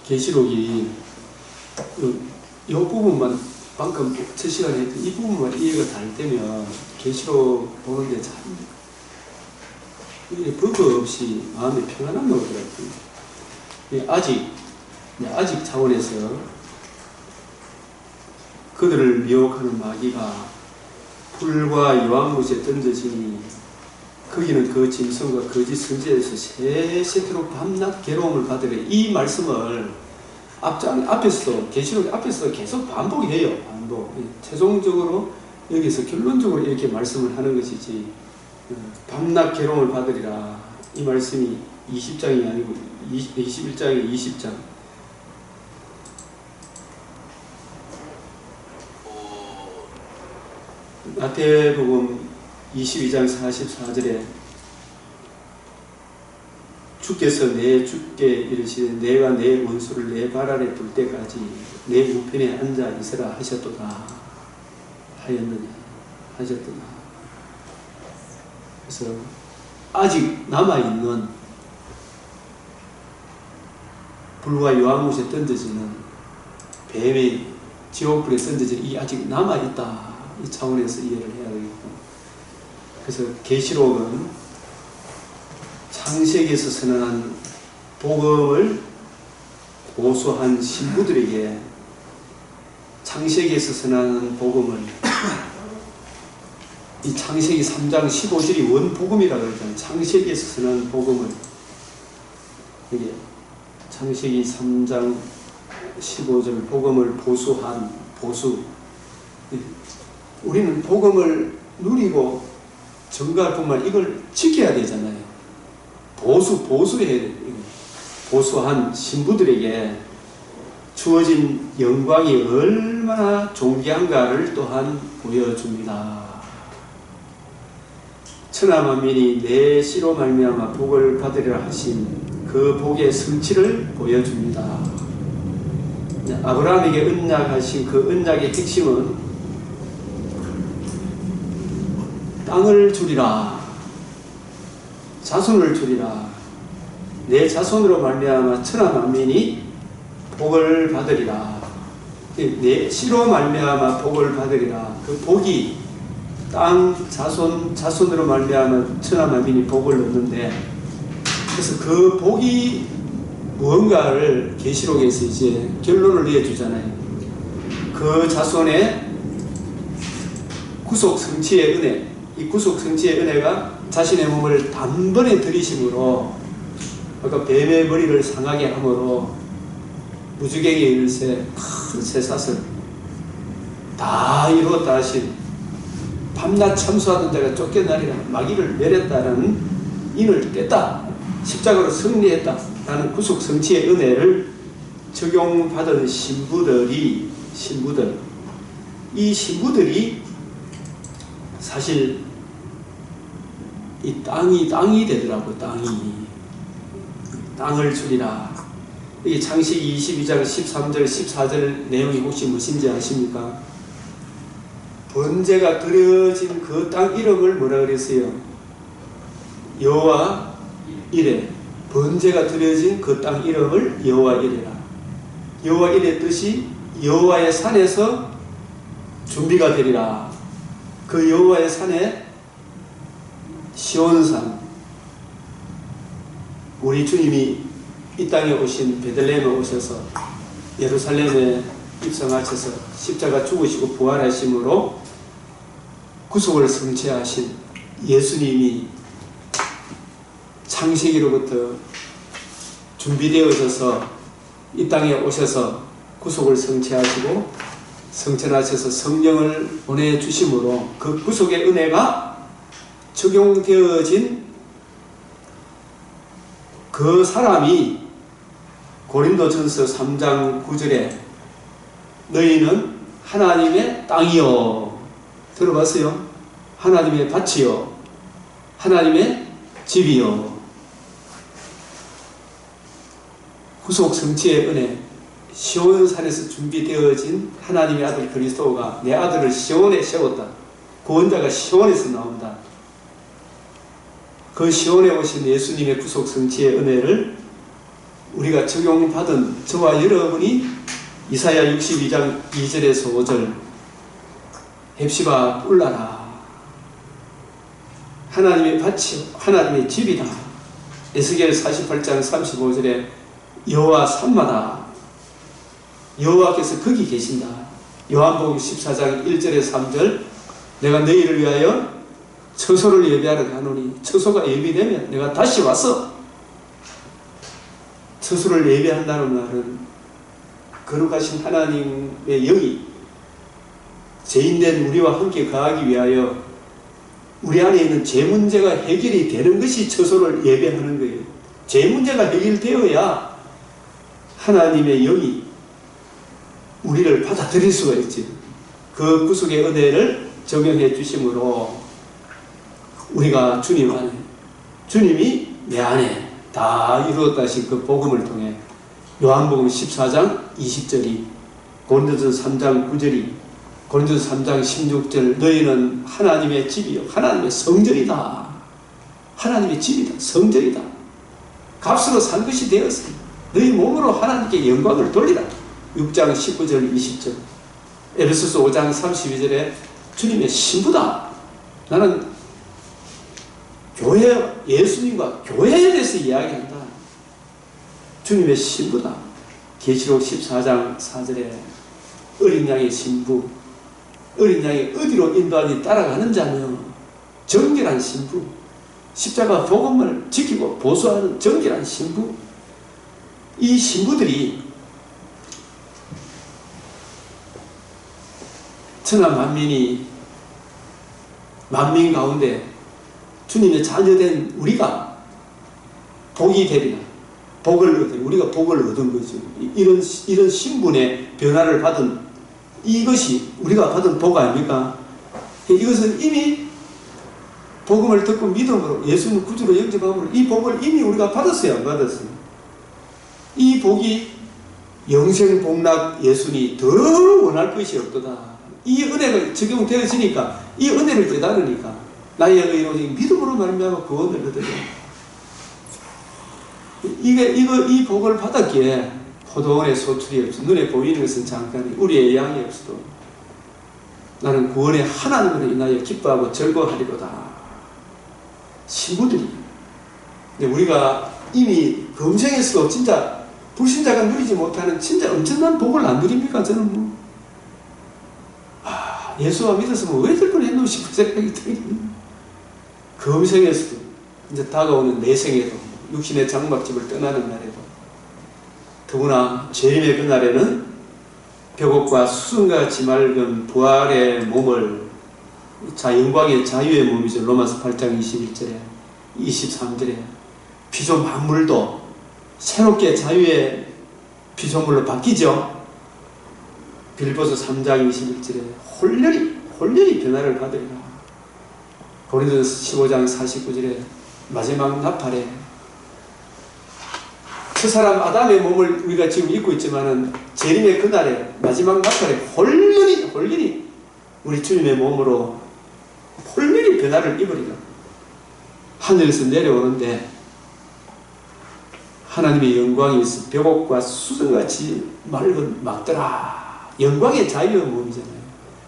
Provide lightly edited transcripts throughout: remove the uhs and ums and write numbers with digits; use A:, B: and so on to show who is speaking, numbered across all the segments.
A: 계시록이 이 부분만 방금 첫 시간에 했던 이 부분만 이해가 잘 되면 계시록 보는데 참 버거 없이 마음이 평안함이 오더라고요. 아직 차원에서 그들을 미혹하는 마귀가 불과 유황못에 던져지니 거기는 그 짐승과 거짓 선지자에서 세세토록 밤낮 괴로움을 받으려. 이 말씀을 앞에서 계시록 앞에서 계속 반복해요. 반복. 최종적으로 여기서 결론적으로 이렇게 말씀을 하는 것이지, 밤낮 괴로움을 받으리라 이 말씀이 20장이 아니고 21장에 20장. 마태복음 22장 44절에 주께서 내 주께 이르시되 내가 내 원수를 내 발 아래 둘 때까지 내 우편에 앉아 있으라 하셨도다 하셨도다. 그래서 아직 남아있는 불과 유황못에 던져지는 뱀의 지옥불에 던져지는 이 아직 남아있다, 이 차원에서 이해를 해야 되겠고, 그래서 계시록은 창세기에서 선언한 복음을 고수한 신부들에게 창세기에서 선언하는 복음을 이 창세기 3장 15절이 원복음이라고 그러잖아요. 창세기에서 선언한 복음을, 이게 창세기 3장 15절 복음을 보수한 보수. 우리는 복음을 누리고 전가할 뿐만 이걸 지켜야 되잖아요. 보수해야 돼요. 보수한 신부들에게 주어진 영광이 얼마나 존귀한가를 또한 보여줍니다. 천하만민이 내 씨로 말미암아 복을 받으리라 하신 그 복의 성취를 보여줍니다. 아브라함에게 언약하신 그 언약의 핵심은 땅을 주리라, 자손을 주리라, 내 자손으로 말미암아 천하만민이 복을 받으리라, 내 씨로 말미암아 복을 받으리라. 그 복이 땅 자손으로 말미암아 천하만민이 복을 얻는데, 그래서 그 복이 무언가를 계시록에서 이제 결론을 내주잖아요. 그 자손의 구속 성취의 은혜, 이 구속 성취의 은혜가 자신의 몸을 단번에 들이심으로, 아까 뱀의 머리를 상하게 함으로 무주경에 이르세 큰 쇠사슬 다 이루었다 하신, 밤낮 참수하던 자가 쫓겨나리라, 마귀를 내렸다라는 인을 뗐다, 십자가로 승리했다라는 구속 성취의 은혜를 적용받은 신부들이 사실 이 땅이 되더라고요. 땅을 주리라. 이게 창세기 22장 13절 14절 내용이 혹시 무엇인지 아십니까? 번제가 드려진 그 땅 이름을 뭐라 그랬어요? 여호와 이레. 번제가 드려진 그 땅 이름을 여호와 이레라. 여호와 이레 뜻이 여호와의 산에서 준비가 되리라. 그 여호와의 산에 시온산, 우리 주님이 이 땅에 오신 베들레헴에 오셔서 예루살렘에 입성하셔서 십자가 죽으시고 부활하심으로 구속을 성취하신 예수님이 창세기로부터 준비되어져서 이 땅에 오셔서 구속을 성취하시고 성천하셔서 성령을 보내주심으로 그 구속의 은혜가 적용되어진 그 사람이 고린도전서 3장 9절에 너희는 하나님의 땅이요, 들어봤어요? 하나님의 밭이요, 하나님의 집이요. 구속 성취의 은혜, 시온산에서 준비되어진 하나님의 아들 그리스도가 내 아들을 시온에 세웠다. 구원자가 시온에서 나온다. 그 시온에 오신 예수님의 구속 성취의 은혜를 우리가 적용받은 저와 여러분이 이사야 62장 2절에서 5절 헵시바 뿔나라 하나님의 밭이 하나님의 집이다. 에스겔 48장 35절에 여호와 산마다 여호와께서 거기 계신다. 요한복음 14장 1절에서 3절 내가 너희를 위하여 처소를 예비하러 가노니 처소가 예비되면 내가 다시 와서 처소를 예비한다는 말은 거룩하신 하나님의 영이 죄인된 우리와 함께 거하기 위하여 우리 안에 있는 죄 문제가 해결이 되는 것이 처소를 예배하는 거예요. 죄 문제가 해결되어야 하나님의 영이 우리를 받아들일 수가 있지. 그 구속의 은혜를 적용해 주심으로 우리가 주님 안에, 주님이 내 안에 다 이루었다 하신 그 복음을 통해 요한복음 14장 20절이 고린도전서 3장 9절이 고린도전서 3장 16절 너희는 하나님의 집이요 하나님의 성전이다. 하나님의 집이다. 성전이다. 값으로 산 것이 되었으니 너희 몸으로 하나님께 영광을 돌리라. 6장 19절 20절 에베소서 5장 32절에 주님의 신부다. 나는 교회, 예수님과 교회에 대해서 이야기한다. 주님의 신부다. 계시록 14장 4절에 어린 양의 신부, 어린 양이 어디로 인도하니 따라가는 자며 정결한 신부, 십자가 복음을 지키고 보수하는 정결한 신부. 이 신부들이 천하 만민이 만민 가운데 주님의 자녀된 우리가 복이 되리라. 복을 얻으리. 우리가 복을 얻은 거죠. 이런 신분의 변화를 받은 이것이 우리가 받은 복 아닙니까? 이것은 이미 복음을 듣고 믿음으로 예수님 구주로 영접함으로 이 복을 이미 우리가 받았어요, 안 받았어요? 이 복이 영생 복락 예수니 더 원할 것이 없도다. 이 은혜가 적용되어지니까 이 은혜를 깨달으니까 나의 의로 믿음으로 말미암아 구원을 얻으려. 이 복을 받았기에 포도원에 소출이 없어. 눈에 보이는 것은 잠깐이 우리의 양이 없어도 나는 구원의 하나님으로 인하여 기뻐하고 즐거워하리로다. 신부들이. 근데 우리가 이미 검생에서도 진짜 불신자가 누리지 못하는 진짜 엄청난 복을 안 누립니까? 저는 뭐. 예수와 믿었으면 왜 들고 했노 싶은 생각이 들거든요. 검생에서도 이제 다가오는 내생에도 육신의 장막집을 떠나는 날에도 더구나 재림의 그날에는 벽옥과 수승같이 맑은 부활의 몸을 영광의 자유의 몸이죠. 로마서 8장 21절에 23절에 피조 만물도 새롭게 자유의 피조물로 바뀌죠. 빌보서 3장 21절에 홀렬히 변화를 받으리라. 고린도전서 15장 49절에 마지막 나팔에 그 사람 아담의 몸을 우리가 지금 입고 있지만은 재림의 그날에 마지막 나팔에 홀렬히 우리 주님의 몸으로 홀렬히 변화를 입으리라. 하늘에서 내려오는데 하나님의 영광이 있어 벽옥과 수정같이 맑은 막더라. 영광의 자유의 몸이잖아요.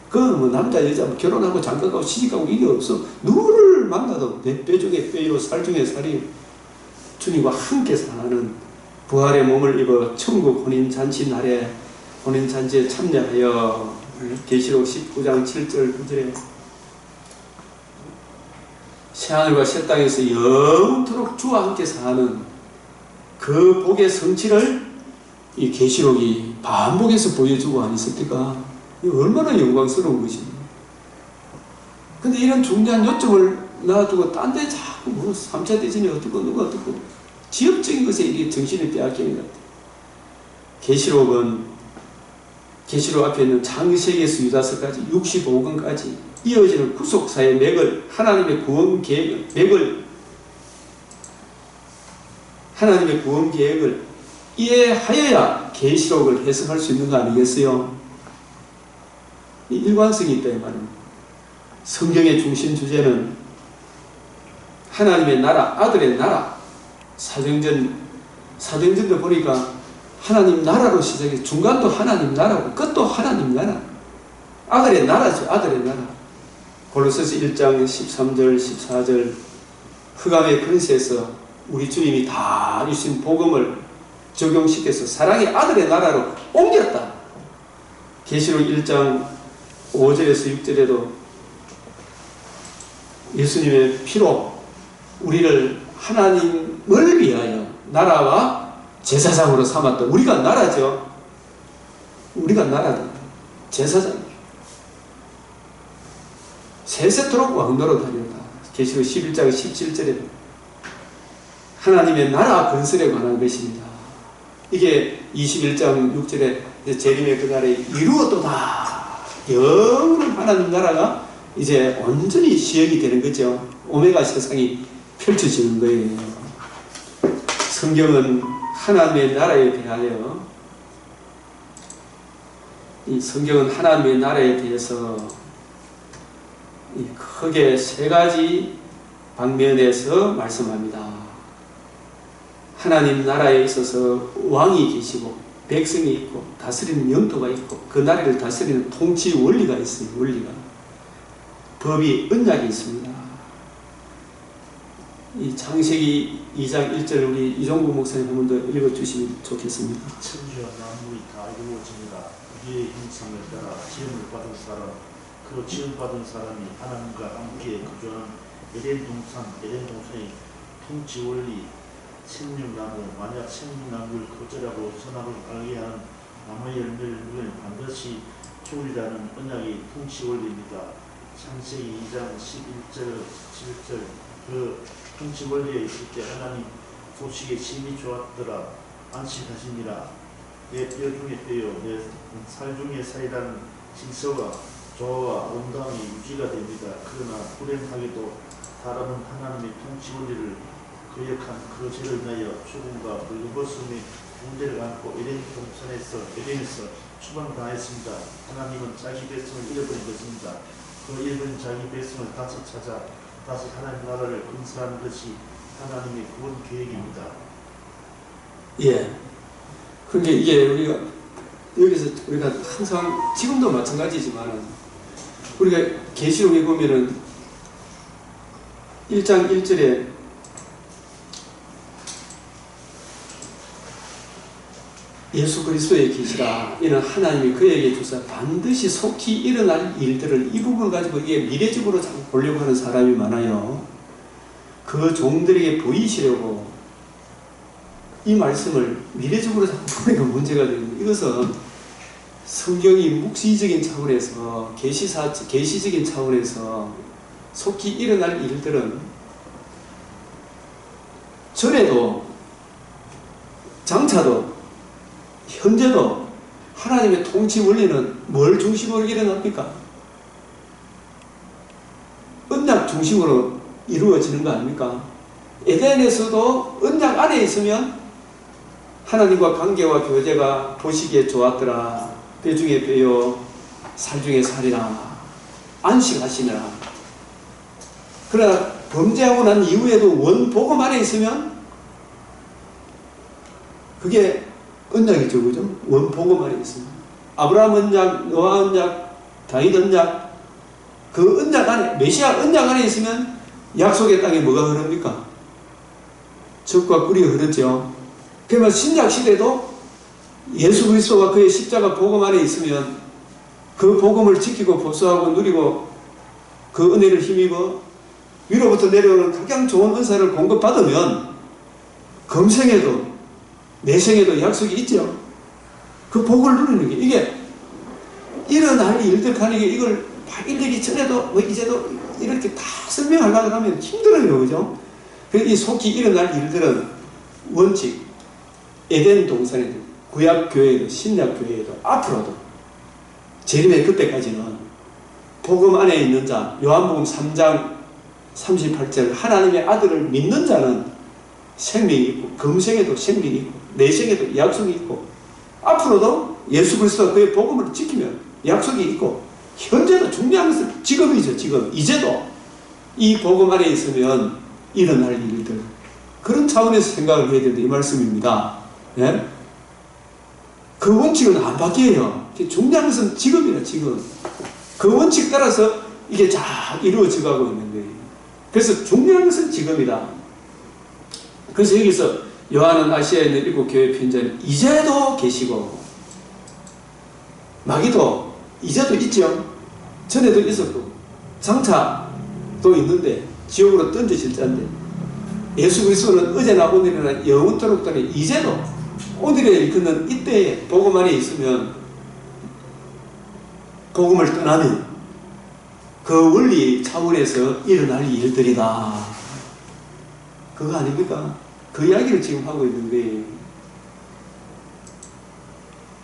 A: 그 뭐 남자 여자 뭐 결혼하고 장가가고 시집가고 이게 없어. 누구를 만나도 내 뼈 중에 뼈이고 살 중에 살이 주님과 함께 사는 부활의 몸을 입어 천국 혼인잔치 날에 혼인잔치에 참여하여 계시록 19장 7절 9절에 새하늘과 새 땅에서 영원토록 주와 함께 사는 그 복의 성취를 이 계시록이 반복해서 보여주고 아니었습니까? 얼마나 영광스러운 것입니다. 근데 이런 중대한 요점을 놔두고 딴 데 자꾸 뭐 3차 대전이 어떻고 누가 어떻고 지역적인 것에 이게 정신을 빼앗기는 것 같아요. 계시록 앞에 있는 창세기에서 유다서까지 65권까지 이어지는 구속사의 맥을 하나님의 구원 계획을 이해하여야 계시록을 해석할 수 있는 거 아니겠어요? 이 일관성이 있다 이 말입니다. 성경의 중심 주제는 하나님의 나라, 아들의 나라, 사정전 사도행전도 보니까 하나님 나라로 시작해 중간도 하나님 나라고 끝도 하나님 나라. 아들의 나라죠. 아들의 나라. 골로새서 1장 13절 14절 흑암의 근세에서 우리 주님이 다 주신 복음을 적용시켜서 사랑의 아들의 나라로 옮겼다. 계시록 1장 5절에서 6절에도 예수님의 피로 우리를 하나님을 위하여 나라와 제사장으로 삼았다. 우리가 나라죠. 우리가 나라다. 제사장. 세세토록 왕노로 다녔다. 계시록 11장 17절에 하나님의 나라 건설에 관한 것입니다. 이게 21장 6절에 재림의 그날에 이루어도다. 영원한 하나님 나라가 이제 온전히 시행이 되는 거죠. 오메가 세상이 펼쳐지는 거예요. 성경은 하나님의 나라에 대하여 이 성경은 하나님의 나라에 대해서 크게 세 가지 방면에서 말씀합니다. 하나님 나라에 있어서 왕이 계시고 백성이 있고 다스리는 영토가 있고 그 나라를 다스리는 통치 원리가 있어요. 원리가. 법이 언약이 있습니다. 이 창세기 2장 1절 우리 이종구 목사님 한 번 더 읽어주시면 좋겠습니다.
B: 천지와 만물이 다 이루어집니다. 그의 형상을 따라 지음을 받은 사람, 그 지음받은 사람이 하나님과 함께 거주하는 에덴 동산의 통치 원리, 생명나무, 만약 생명나무를 거절하고 선악을 알게 하는 나무의 열매를 먹으면 반드시 죽으리라는 언약의 통치 원리입니다. 창세기 2장 11절, 11절 그 통치 원리에 있을 때 하나님 소식에 심히 좋았더라. 안식하시니라. 내 뼈 중에 뼈요 내 살 중에 살이라는 질서와 조화와 아름다움이 유지가 됩니다. 그러나 불행하게도 사람은 하나님의 통치 원리를 거역한 그 죄를 인하여 죽음과 벌거벗음의 문제를 안고 에덴에서 추방당했습니다. 하나님은 자기 백성을 잃어버린 것입니다. 그 잃어버린 자기 백성을 다시 찾아 다시 하나님 나라를 건설하는 것이 하나님의 구원 계획입니다.
A: 예. 그러니까 이게 우리가 여기서 우리가 항상 지금도 마찬가지지만 우리가 계시록에 보면은 1장 1절에 예수 그리스도의 계시라 이는 하나님이 그에게 주사 반드시 속히 일어날 일들을 이 부분을 가지고 이게 미래적으로 자꾸 보려고 하는 사람이 많아요. 그 종들에게 보이시려고 이 말씀을 미래적으로 자꾸 보니까 문제가 되는 이것은 성경이 묵시적인 차원에서 계시적인 차원에서 속히 일어날 일들은 전에도 장차도 현재도 하나님의 통치 원리는 뭘 중심으로 일어납니까? 언약 중심으로 이루어지는 거 아닙니까? 에덴에서도 언약 안에 있으면 하나님과 관계와 교제가 보시기에 좋았더라. 뼈 중에 뼈요 살 중에 살이라. 안식하시느라. 그러나 범죄하고 난 이후에도 원복음 안에 있으면 그게 언약이죠. 그죠? 원복음 안에 있습니다. 아브라함 언약, 노아 언약, 다윗 언약, 그 언약 안에, 메시아 언약 안에 있으면 약속의 땅에 뭐가 흐릅니까? 젖과 꿀이 흐르죠. 그러면 신약 시대도 예수 그리스도가 그의 십자가 복음 안에 있으면 그 복음을 지키고 복수하고 누리고 그 은혜를 힘입어 위로부터 내려오는 가장 좋은 은사를 공급받으면 금생에도 내생에도 약속이 있죠. 그 복을 누리는 게 이게 일어날 일들 하는 게 이걸 일되기 전에도 뭐 이제도 이렇게 다 설명하려고 하면 힘들어요. 그죠? 그래서 이 속히 일어날 일들은 원칙 에덴 동산에도 구약 교회에도 신약 교회에도 앞으로도 재림의 그때까지는 복음 안에 있는 자 요한복음 3장 38절 하나님의 아들을 믿는 자는 생명이 있고 금생에도 생명이 있고 내생에도 약속이 있고 앞으로도 예수 그리스도가 그의 복음을 지키면 약속이 있고 현재도 중요한 것은 지금이죠. 지금 이제도 이 복음 안에 있으면 일어날 일들 그런 차원에서 생각을 해야 된다 이 말씀입니다. 예? 그 원칙은 안 바뀌어요. 중요한 것은 지금이라 지금. 그 원칙 따라서 이게 잘 이루어져 가고 있는 거예요. 그래서 중요한 것은 지금이다. 그래서 여기서 요한은 아시아에 있는 7교회 편지는 이제도 계시고 마귀도 이제도 있죠. 전에도 있었고 장차 또 있는데 지옥으로 던져질 자인데 예수 그리스도는 어제나 오늘이나 영원토록 또는 이제도 오늘에 일컫는 이때에 복음 안에 있으면 복음을 떠나면 그 원리 차원에서 일어날 일들이다. 그거 아닙니까? 그 이야기를 지금 하고 있는 거예요.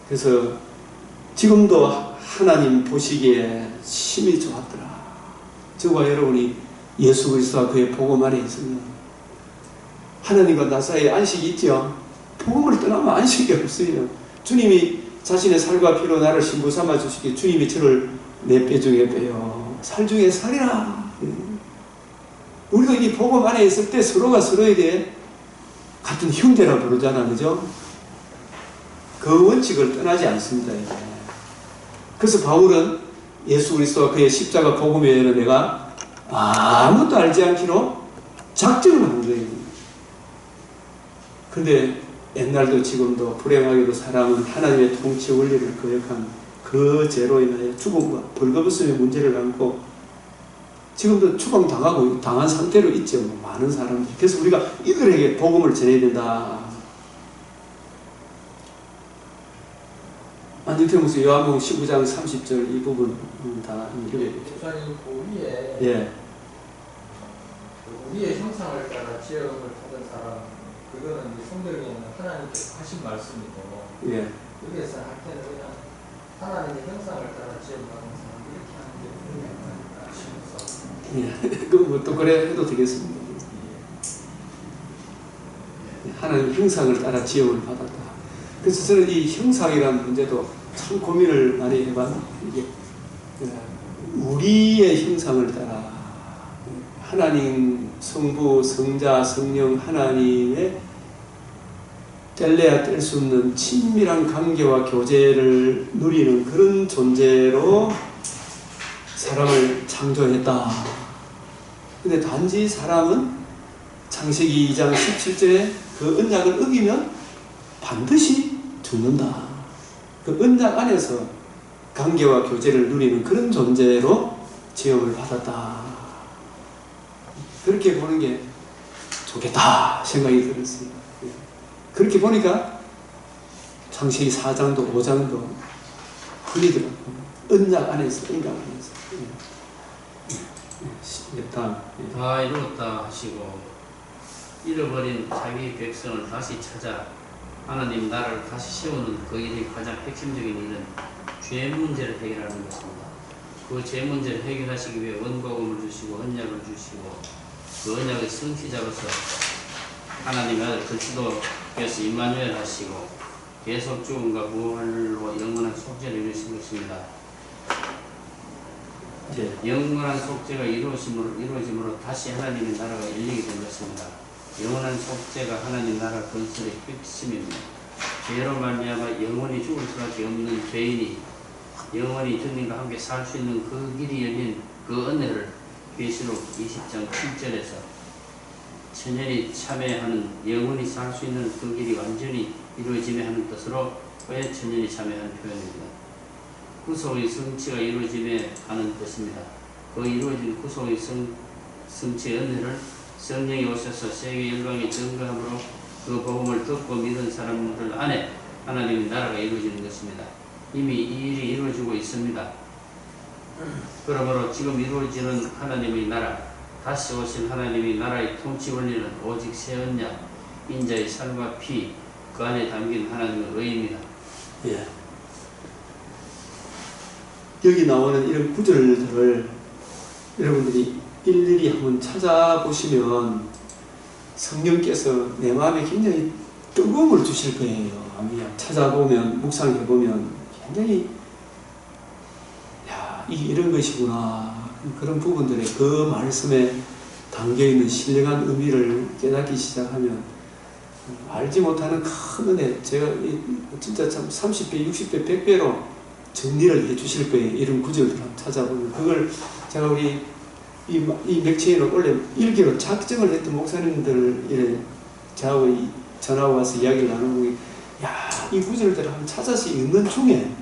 A: 그래서 지금도 하나님 보시기에 심히 좋았더라. 저와 여러분이 예수 그리스도와 그의 복음 안에 있으면 하나님과 나 사이에 안식이 있죠. 복음을 떠나면 안식이 없어요. 주님이 자신의 살과 피로 나를 신부 삼아 주시기에 주님이 저를 내 뼈 중에 빼요. 살 중에 살이라. 우리도 이 복음 안에 있을 때 서로가 서로에게 같은 형제라 부르잖아. 그죠? 그 원칙을 떠나지 않습니다. 이제. 그래서 바울은 예수 그리스도와 그의 십자가 복음 외에는 내가 아무것도 알지 않기로 작정을 한 거예요. 근데 옛날도 지금도 불행하게도 사람은 하나님의 통치 원리를 거역한 그 죄로 인하여 죽음과 벌거벗음의 문제를 안고 지금도 추방당하고 당한 상태로 있죠. 많은 사람들이. 그래서 우리가 이들에게 복음을 전해야 된다. 안진태무서 요한복음 19장 30절 이 부분 다 읽어요.
C: 목사님 우리의
A: 예.
C: 우리의 형상을 따라 지음을 받은 사람 그거는 이제 성경에는 하나님께서 하신 말씀이고
A: 예.
C: 여기에서 할 때는 그냥 하나님의 형상을 따라 지음받은 사람 이렇게 하는 게 아닐까 싶어서.
A: 예. 그뭐 또 그래 해도 되겠습니다. 하나님 형상을 따라 지음을 받았다. 그래서 저는 이 형상이라는 문제도 참 고민을 많이 해봤는데 이게 우리의 형상을 따라 하나님 성부, 성자, 성령 하나님의 뗄래야 뗄 수 없는 친밀한 관계와 교제를 누리는 그런 존재로 사람을 창조했다. 근데 단지 사람은 창세기 2장 17절에 그 언약을 어기면 반드시 죽는다. 그 언약 안에서 관계와 교제를 누리는 그런 존재로 지음을 받았다. 그렇게 보는 게 좋겠다 생각이 들었어요. 그렇게 보니까 창세기 4장도 5장도 풀리더라고요. 언약 안에서, 언약 안에서.
D: 다 이루었다 하시고 잃어버린 자기 백성을 다시 찾아 하나님 나라를 다시 세우는 그 일이 가장 핵심적인 일은 죄 문제를 해결하는 것입니다. 그 죄 문제를 해결하시기 위해 원복음을 주시고 언약을 주시고 그 언약의 성취자로서 하나님의 아들 그리스도께서 임마누엘 하시고 계속 죽음과 부활로 영원한 속죄를 이루신 것입니다. 영원한 속죄가 이루어짐으로 다시 하나님의 나라가 열리게 된 것입니다. 영원한 속죄가 하나님 나라 건설의 핵심입니다. 죄로 말미암아 영원히 죽을 수밖에 없는 죄인이 영원히 주님과 함께 살 수 있는 그 길이 열린 그 은혜를 계시록 20장 7절에서 천연히 참여하는 영원히 살 수 있는 그 길이 완전히 이루어지며 하는 뜻으로 왜 천연히 참여하는 표현입니다. 구속의 성취가 이루어지며 하는 뜻입니다. 그 이루어진 구속의 성취의 은혜를 성령이 오셔서 세계 열방에 증거함으로 그 복음을 듣고 믿은 사람들 안에 하나님의 나라가 이루어지는 것입니다. 이미 이 일이 이루어지고 있습니다. 그러므로 지금 이루어지는 하나님의 나라, 다시 오신 하나님의 나라의 통치 원리는 오직 새 언약, 인자의 살과 피, 그 안에 담긴 하나님의 의입니다.
A: 예. 여기 나오는 이런 구절들을 여러분들이 일일이 한번 찾아보시면 성령께서 내 마음에 굉장히 뜨거움을 주실 거예요. 찾아보면, 묵상해보면 굉장히 이런 것이구나. 그런 부분들에 그 말씀에 담겨 있는 신령한 의미를 깨닫기 시작하면 알지 못하는 큰 은혜, 제가 진짜 참 30배, 60배, 100배로 정리를 해 주실 거예요. 이런 구절들을 한번 찾아보면 그걸 제가 우리 이 맥체인을 원래 일기로 작정을 했던 목사님들 이래 저하고 전화가 와서 이야기를 나누고 야, 이 구절들을 한번 찾아서 읽는 중에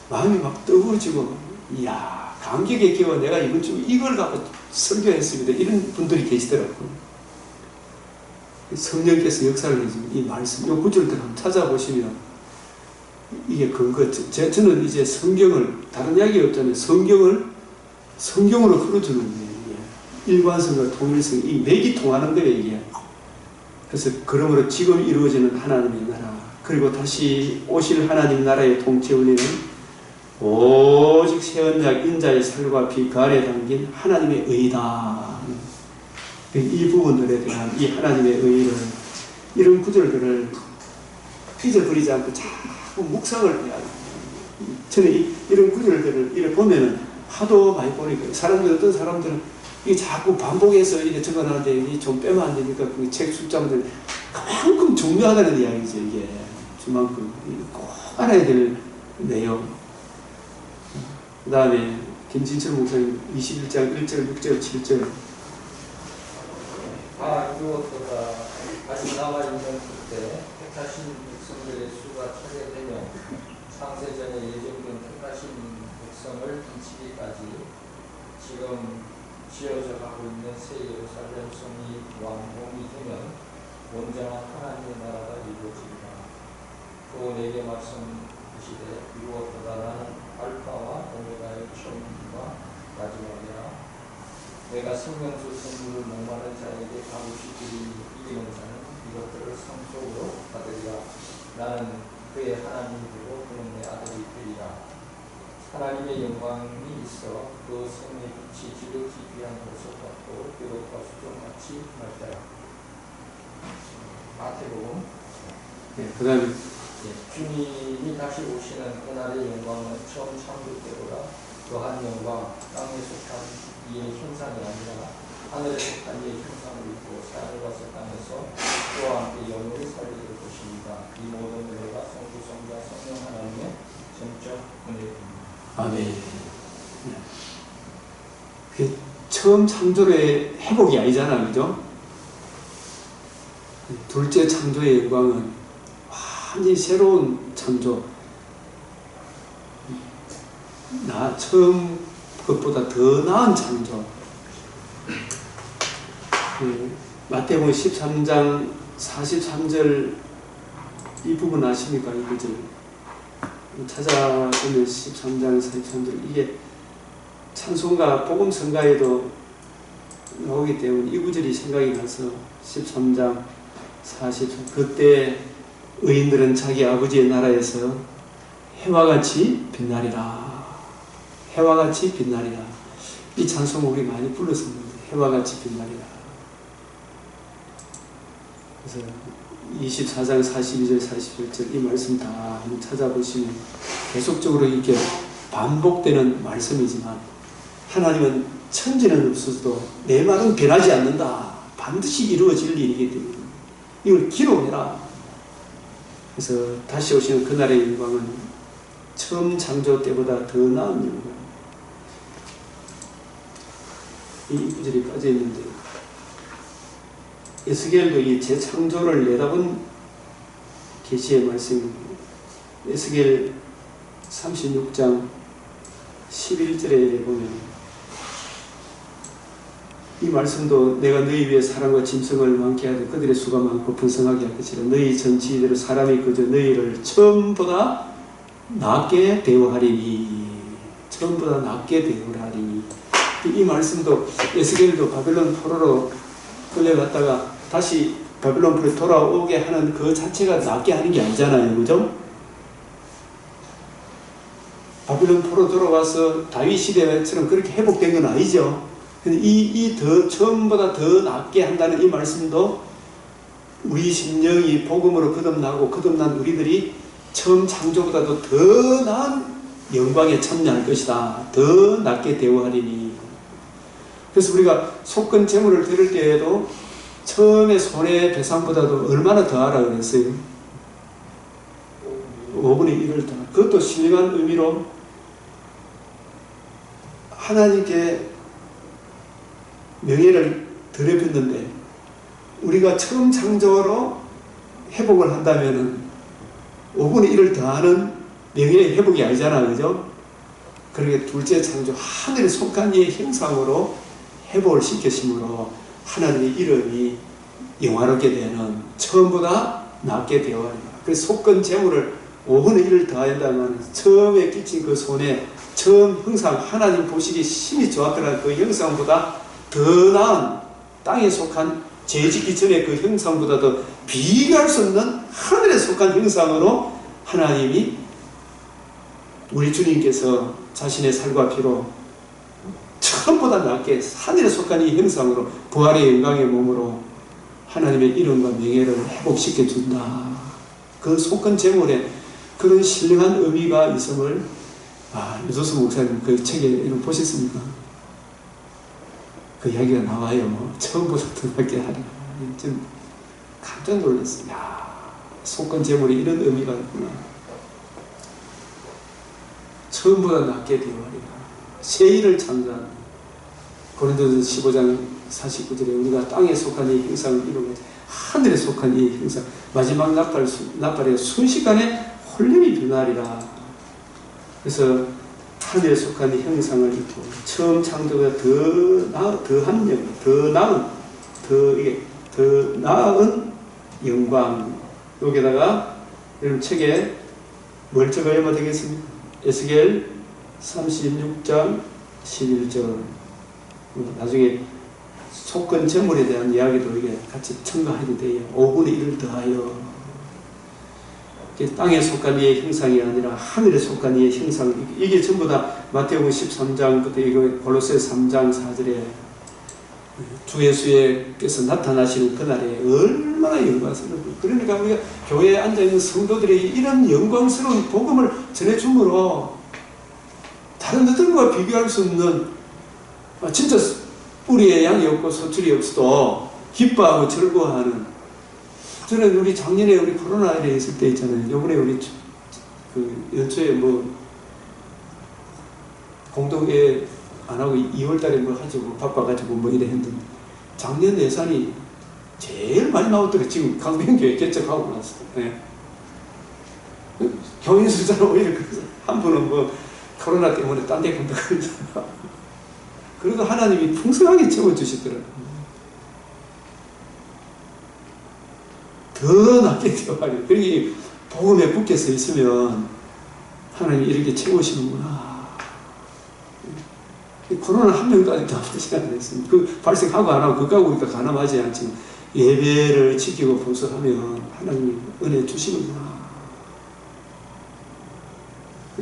A: 마음이 막 뜨거워지고 이야, 감격에 겨워 내가 이번 주 이걸 갖고 설교했습니다. 이런 분들이 계시더라고요. 성령께서 역사를 해주는 이 말씀, 이 구절들 한번 찾아보시면 이게 근거, 저는 이제 성경을, 다른 이야기 없잖아요. 성경으로 흘러주는 거예요. 일관성과 통일성, 이 맥이 통하는 거예요, 이게. 그래서 그러므로 지금 이루어지는 하나님의 나라, 그리고 다시 오실 하나님 나라의 통치 원리는 오직 새 언약 인자의 살과 피 그 안에 담긴 하나님의 의다. 이 부분들에 대한 이 하나님의 의를, 이런 구절들을 잊어버리지 않고 자꾸 묵상을 해야 돼요. 저는 이런 구절들을 이렇게 보면은 하도 많이 보니까 어떤 사람들은 이게 자꾸 반복해서 이렇게 적어놨는데 이게 좀 빼면 안 되니까 그 책 숫자들 그만큼 중요하다는 이야기죠. 이게 그만큼 꼭 알아야 될 내용. 그 다음에 김진철 목사님 21장 1절, 6절, 7절.
C: 무엇보다 다시 남아있는 그때 택하신 백성들의 수가 차게 되면 창세전에 예정된 택하신 백성을 인치기까지 지금 지어져 가고 있는 새 예루살렘 성이 완공이 되면 온전한 하나님의 나라가 이루어집니다. 또 내게 말씀하시되 무엇보다 나는 알파와 오메가의 처음과 마지막이라. 내가 생명수 선물을 목마른 자에게 값없이 이기는 자는 이것들을 상속으로 받으리라. 나는 그의 하나님이 되고 그는 내 아들이 되리라. 하나님의 영광이 있어 그 생의 빛이 지극히 귀한 보석 같고 벼룩과 수정같이 날때라. 마태복음.
A: 그 다음에
C: 주님이 다시 오시는 그날의 영광은 처음 창조 때보다 더한 영광, 땅에 속한 이의 형상이 아니라 하늘에 속한 이의 형상을 입고 하늘과 새 땅에서 그와 함께 영원히 살리게 것입니다. 이 모든 은혜가 성부, 성자, 성령 하나님의 전적 은혜입니다.
A: 아멘. 그게 처음 창조의 회복이 아니잖아, 그죠? 둘째 창조의 영광은 완전히 새로운 창조. 처음 것보다 더 나은 창조. 마태복음 13장 43절 이 부분 아십니까? 이 구절 찾아보면 13장 43절 이게 찬송가 복음성가에도 나오기 때문에 이 구절이 생각이 나서 13장 43절 그때 의인들은 자기 아버지의 나라에서 해와 같이 빛나리라. 해와 같이 빛나리라. 이 찬송 우리 많이 불렀었는데 해와 같이 빛나리라. 그래서 24장 42절 41절 이 말씀 다 한번 찾아보시면 계속적으로 이렇게 반복되는 말씀이지만 하나님은 천지는 없어도 내 말은 변하지 않는다. 반드시 이루어질 일이기 때문에 이걸 기록해라. 그래서 다시 오시는 그날의 영광은 처음 창조 때보다 더 나은 영광. 이 구절이 빠져 있는데 에스겔도 이 재창조를 내다본 계시의 말씀입니다. 에스겔 36장 11절에 보면 이 말씀도 내가 너희 위에 사람과 짐승을 많게 하되 그들의 수가 많고 번성하게 할 것이라. 너희 전치대로 사람이 그저 너희를 처음보다 낮게 대우하리니. 처음보다 낮게 대우하리니. 이 말씀도 에스겔도 바벨론 포로로 끌려갔다가 다시 바벨론 포로에 돌아오게 하는 그 자체가 낮게 하는 게 아니잖아요. 그죠? 바벨론 포로 돌아와서 다윗 시대처럼 그렇게 회복된 건 아니죠. 근데 처음보다 더 낫게 한다는 이 말씀도 우리 심령이 복음으로 거듭나고 거듭난 우리들이 처음 창조보다도 더 나은 영광에 참여할 것이다. 더 낫게 대우하리니. 그래서 우리가 속건 제물을 드릴 때에도 처음에 손해배상보다도 얼마나 더하라 그랬어요? 5분의 1을 더. 그것도 신령한 의미로 하나님께 명예를 드려봤는데 우리가 처음 창조로 회복을 한다면은 5분의 1을 더하는 명예의 회복이 아니잖아, 그죠? 그러게 둘째 창조 하늘의 속한 이의 형상으로 회복을 시켰으므로 하나님의 이름이 영화롭게 되는 처음보다 낫게 되어가니까. 그래서 속건 재물을 5분의 1을 더한다면 처음에 끼친 그 손에 처음 형상 하나님 보시기 심히 좋았더라 그 형상보다 더 나은 땅에 속한 죄짓기 전에 그 형상보다도 비교할 수 없는 하늘에 속한 형상으로 하나님이 우리 주님께서 자신의 살과 피로 처음보다 낫게 하늘에 속한 이 형상으로 부활의 영광의 몸으로 하나님의 이름과 명예를 회복시켜 준다. 그 속건 제물에 그런 신령한 의미가 있음을 유도수 목사님 그 책에 이런 보셨습니까? 그 이야기가 나와요. 처음보다 더 낫게 하리라. 좀 깜짝 놀랐어요. 야, 속건 제물에 이런 의미가 있구나. 처음보다 낫게 되어가리라. 새 일을 창조한다. 고린도서 15장 49절에 우리가 땅에 속한 이 형상을 이루고 하늘에 속한 이 형상 마지막 나팔에 순식간에 홀림이 변하리라. 그래서 하늘에 속한 이 형상을 입고 처음 창조가 더 나은 영광. 여기다가 여러분 책에 뭘 적어야만 되겠습니까? 에스겔 36장 11절. 나중에 속건 제물에 대한 이야기도 이게 같이 첨가하게 돼요. 5분의 1을 더하여. 땅에 속한 이의 형상이 아니라 하늘에 속한 이의 형상. 이게 전부 다 마태복음 13장, 그때 이거 골로새 3장 4절에 주 예수께서 나타나시는 그날에 얼마나 영광스러워. 그러니까 우리가 교회에 앉아있는 성도들에게 이런 영광스러운 복음을 전해줌으로 다른 데들과 비교할 수 없는 진짜 뿌리에 양이 없고 소출이 없어도 기뻐하고 즐거워하는. 저는 우리 작년에 우리 코로나에 있을 때 있잖아요. 요번에 우리 그 연초에 뭐 공동회 안 하고 2월 달에 뭐 하자고 바빠가지고 뭐 이래 했는데 작년 예산이 제일 많이 나왔더래. 지금 강변교회 개척하고 나서. 네. 교인 숫자는 오히려 그래서 한 분은 뭐 코로나 때문에 딴 데 간다 그러잖아. 그래도 하나님이 풍성하게 채워주시더라고요. 더 낫게 되어가지고. 그러니 복음에 붙게 서 있으면 하나님이 이렇게 채우시는구나. 코로나 한 명도 아직도 아프지 않았습니다. 그 발생하고 안 하고 그거하고 우리가 가늠하지 않지만 예배를 지키고 봉사하면 하나님이 은혜 주시는구나.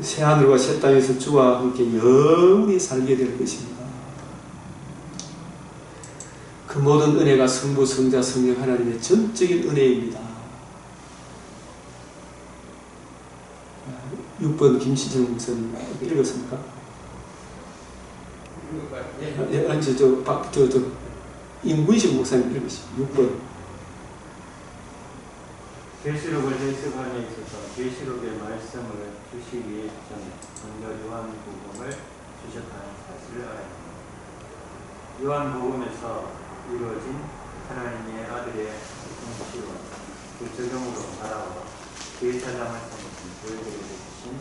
A: 새하늘과 새 땅에서 주와 함께 영원히 살게 될 것입니다. 그 모든 은혜가 성부, 성자, 성령 하나님의 전적인 은혜입니다. 6번 김시정 목사님 읽었습니까? 임구이식 목사님 읽으시죠. 6번.
E: 계시록을 해석함에 있어서 계시록의 말씀을 주시기 전에 먼저 요한복음을 주셨다는 사실을 알아야 합니다. 요한복음에서 이루어진 하나님의 아들의 통치와 그 적용으로 날아와 계시자장을 삼으신 저희들에게 주신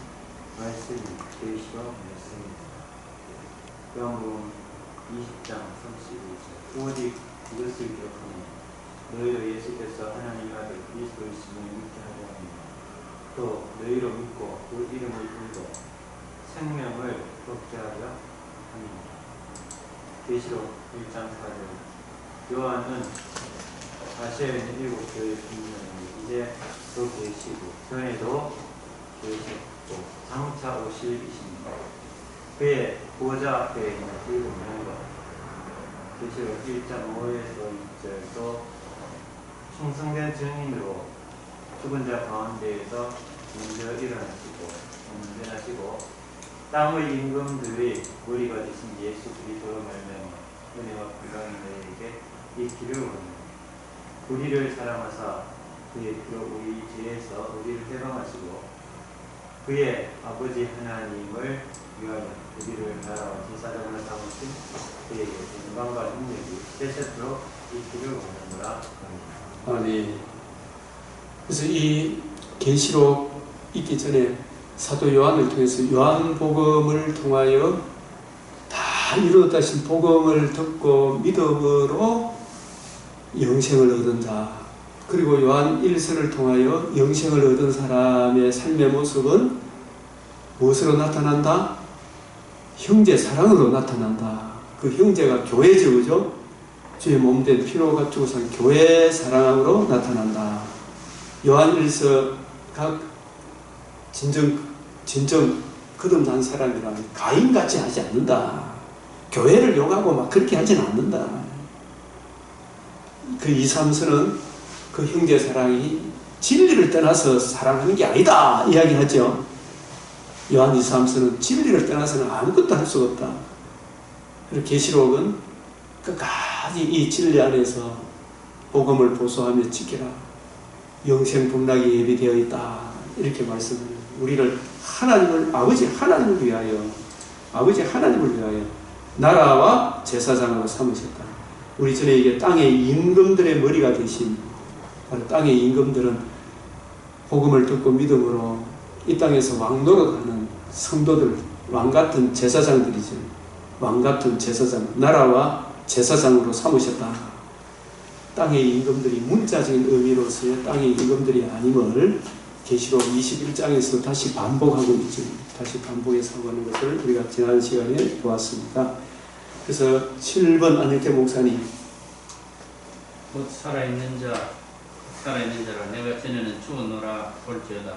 E: 말씀이 계시록 말씀입니다. 요한복음 20장 32절 오직 이것을 기억하니 너희로 예수께서 하나님의 아들 그리스도이심을 믿게 하려 합니다. 또 너희로 믿고 그 이름을 불고 생명을 얻게 하려 합니다. 계시록 1장 4절 요한은 아시아에 있는 7교회 분명히 이제 또 계시고 전에도 계셨고 장차 오실 이십니다. 그의 보좌 앞에 있는 7명과 계시록 1장 5에서 2절도 충성된 증인으로 죽은 자 가운데에서 먼저 일어나시고 땅의 임금들의 머리가 되신 예수 그리스도로 말미암아 은혜와 평강이 너희에게 있기를 원하노니 우리를 사랑하사 그의 피로 우리 죄에서 우리를 해방하시고 그의 아버지 하나님을 위하여 우리를 나라와 제사장으로 삼으신 그에게 영광과 능력이 세세토록 있기를 원하노라.
A: 아멘. 그래서 이 계시록 있기 전에 사도 요한을 통해서 요한복음을 통하여 다 이루었다신 복음을 듣고 믿음으로 영생을 얻은 자, 그리고 요한 1서를 통하여 영생을 얻은 사람의 삶의 모습은 무엇으로 나타난다? 형제 사랑으로 나타난다. 그 형제가 교회죠, 그죠? 주의 몸된 피로 가지고 산 교회 사랑으로 나타난다. 요한 1서가 진정 거듭난 사람이라면 가인같이 하지 않는다. 교회를 욕하고 막 그렇게 하진 않는다. 그 2, 3서는 그 형제 사랑이 진리를 떠나서 사랑하는 게 아니다 이야기하죠. 요한 2, 3서는 진리를 떠나서는 아무것도 할 수가 없다. 그리고 계시록은 끝까지 이 진리 안에서 복음을 보소하며 지켜라. 영생 복락이 예비되어 있다. 이렇게 말씀을 우리를 하나님을 아버지 하나님을 위하여 나라와 제사장으로 삼으셨다. 우리 전에 이게 땅의 임금들의 머리가 되신 땅의 임금들은 복음을 듣고 믿음으로 이 땅에서 왕노릇하는 성도들, 왕같은 제사장들이죠. 왕같은 제사장, 나라와 제사장으로 삼으셨다. 땅의 임금들이 문자적인 의미로서의 땅의 임금들이 아님을 계시록 21장에서 다시 반복하고 있죠. 다시 반복해서 하는 것을 우리가 지난 시간에 보았습니다. 그래서 7번 안일태 목사님,
D: 곧 살아있는 자라 내가 전에는 죽었노라 볼지어다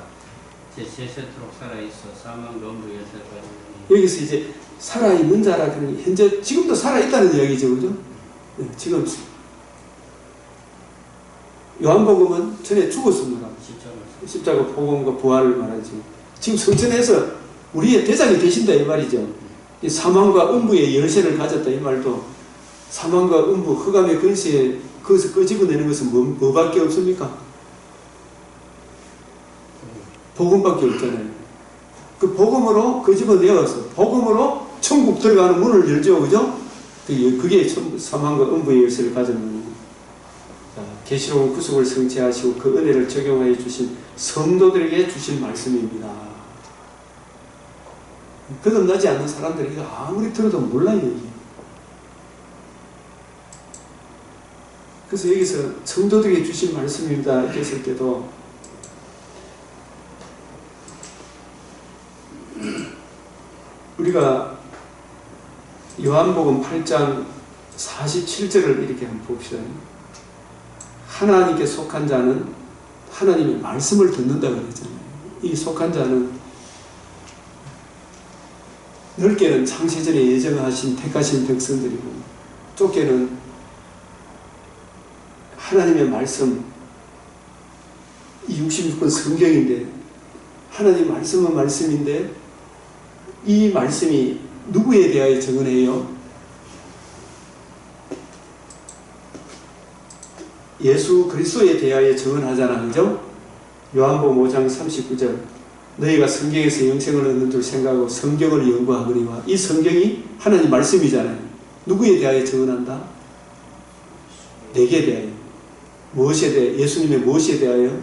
D: 제 세세토록 살아있어 사망과 음부 열쇠까지.
A: 여기서 이제 살아있는 자라 그러니 현재 지금도 살아있다는 이야기죠, 그죠? 네, 지금 요한복음은 전에 죽었습니다. 십자가 복음과 부활을 말하지. 지금 성천에서 우리의 대장이 되신다 이 말이죠. 이 사망과 음부의 열쇠를 가졌다 이 말도, 사망과 음부 흑암의 근세에 그것을 끄집어내는 것은 뭐밖에 없습니까? 복음밖에 없잖아요. 그 복음으로 끄집어내어서 복음으로 천국 들어가는 문을 열죠, 그죠? 그게 사망과 음부의 열쇠를 가졌는 거예요. 계시록 구속을 성취하시고 그 은혜를 적용하여 주신 성도들에게 주신 말씀입니다. 거듭나지 않는 사람들이 이거 아무리 들어도 몰라요. 이게. 그래서 여기서 성도들에게 주신 말씀입니다 이렇게 했을 때도 우리가 요한복음 8장 47절을 이렇게 한번 봅시다. 하나님께 속한 자는 하나님의 말씀을 듣는다고 그랬잖아요. 이 속한 자는 넓게는 창세전에 예정하신 택하신 백성들이고, 좁게는 하나님의 말씀, 이 66권 성경인데, 하나님 말씀은 말씀인데 이 말씀이 누구에 대하여 증언해요? 예수 그리스도에 대하여 증언하잖아, 그죠? 요한복음 5장 39절 너희가 성경에서 영생을 얻는 줄 생각하고 성경을 연구하거니와, 이 성경이 하나님 말씀이잖아요. 누구에 대하여 증언한다? 내게 대하여. 무엇에 대하여? 예수님의 무엇에 대하여?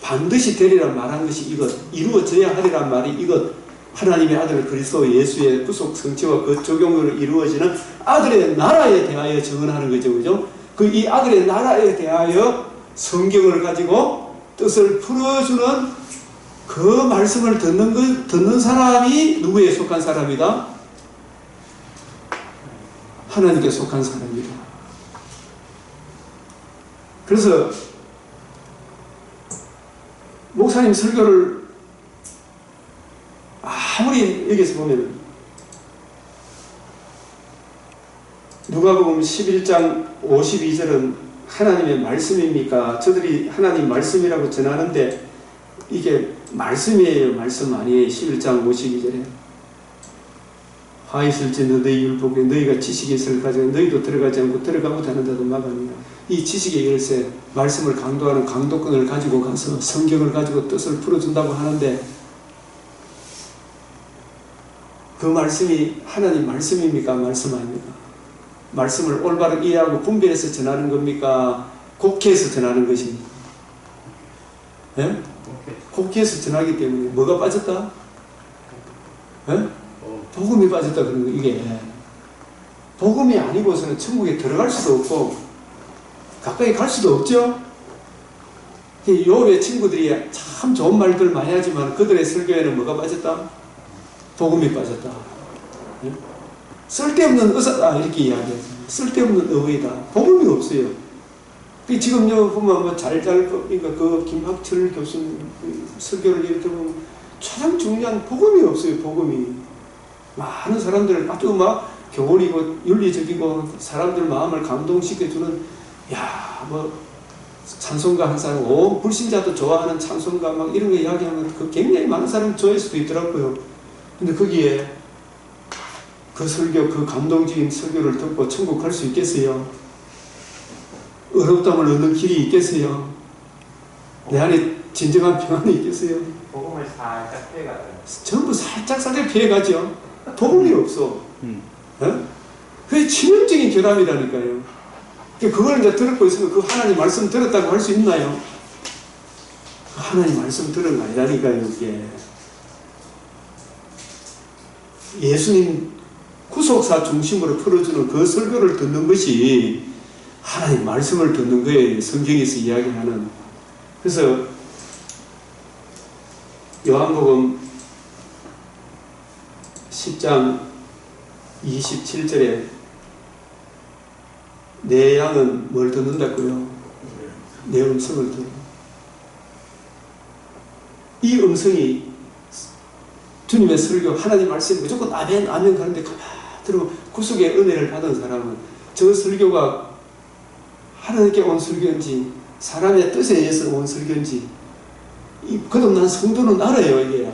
A: 반드시 되리라 말한 것이 이것, 이루어져야 하리란 말이 이것, 하나님의 아들 그리스도 예수의 구속 성취와 그 적용으로 이루어지는 아들의 나라에 대하여 증언하는 거죠, 그죠? 그 이 아들의 나라에 대하여 성경을 가지고 뜻을 풀어주는 그 말씀을 듣는 사람이 누구에 속한 사람이다? 하나님께 속한 사람이다. 그래서 목사님 설교를 아무리 여기서 보면 누가복음 11장 52절은 하나님의 말씀입니까? 저들이 하나님 말씀이라고 전하는데 이게 말씀이에요? 말씀 아니에요? 11장 52절에 화 있을지 너희 율법에 너희가 지식이 있을 가지고 너희도 들어가지 않고 들어가고자 하는 자도 막아니라. 이 지식의 열쇠, 말씀을 강도하는 강도권을 가지고 가서 성경을 가지고 뜻을 풀어준다고 하는데 그 말씀이 하나님 말씀입니까? 말씀 아닙니까? 말씀을 올바로 이해하고 분별해서 전하는 겁니까? 곡해해서 전하는 것입니까? 예? 곡해해서 전하기 때문에 뭐가 빠졌다? 예? 복음이 빠졌다 그런 거. 이게 복음이 아니고서는 천국에 들어갈 수도 없고 가까이 갈 수도 없죠. 요의 친구들이 참 좋은 말들 많이 하지만 그들의 설교에는 뭐가 빠졌다? 복음이 빠졌다. 예? 쓸데없는 의사다 이렇게 이야기하죠. 쓸데없는 의의다. 복음이 없어요. 지금 보면 뭐 그러니까 그 김학철 교수님 설교를 이렇게 보면 가장 중요한 복음이 없어요. 복음이 많은 사람들을 아주 막 교훈이고 윤리적이고 사람들 마음을 감동시켜주는 뭐 찬송가 한 사람 온 불신자도 좋아하는 찬송가 막 이런 거 이야기하면 그 굉장히 많은 사람이 좋아할 수도 있더라고요. 근데 거기에 그 설교, 그 감동적인 설교를 듣고 천국 갈 수 있겠어요? 의롭다함을 얻는 길이 있겠어요? 내 안에 진정한 평안이 있겠어요?
E: 복음을 살짝 피해가요.
A: 전부 살짝 피해가죠. 복음이 없어. 그게 치명적인 결함이라니까요. 그걸 이제 들었고 있으면 그 하나님 말씀 들었다고 할 수 있나요? 그 하나님 말씀 들은 거 아니라니까요, 이게. 예수님 구속사 중심으로 풀어주는 그 설교를 듣는 것이 하나님 말씀을 듣는 거예요. 성경에서 이야기하는. 그래서 요한복음 10장 27절에 내 양은 뭘 듣는다고요? 내 음성을 들어. 이 음성이 주님의 설교, 하나님 말씀 무조건 아멘, 아멘 가는데 가만 들으면 구속의 은혜를 받은 사람은 저 설교가 하나님께 온 설교인지 사람의 뜻에 의해서 온 설교인지 거듭난 성도는 알아요. 이게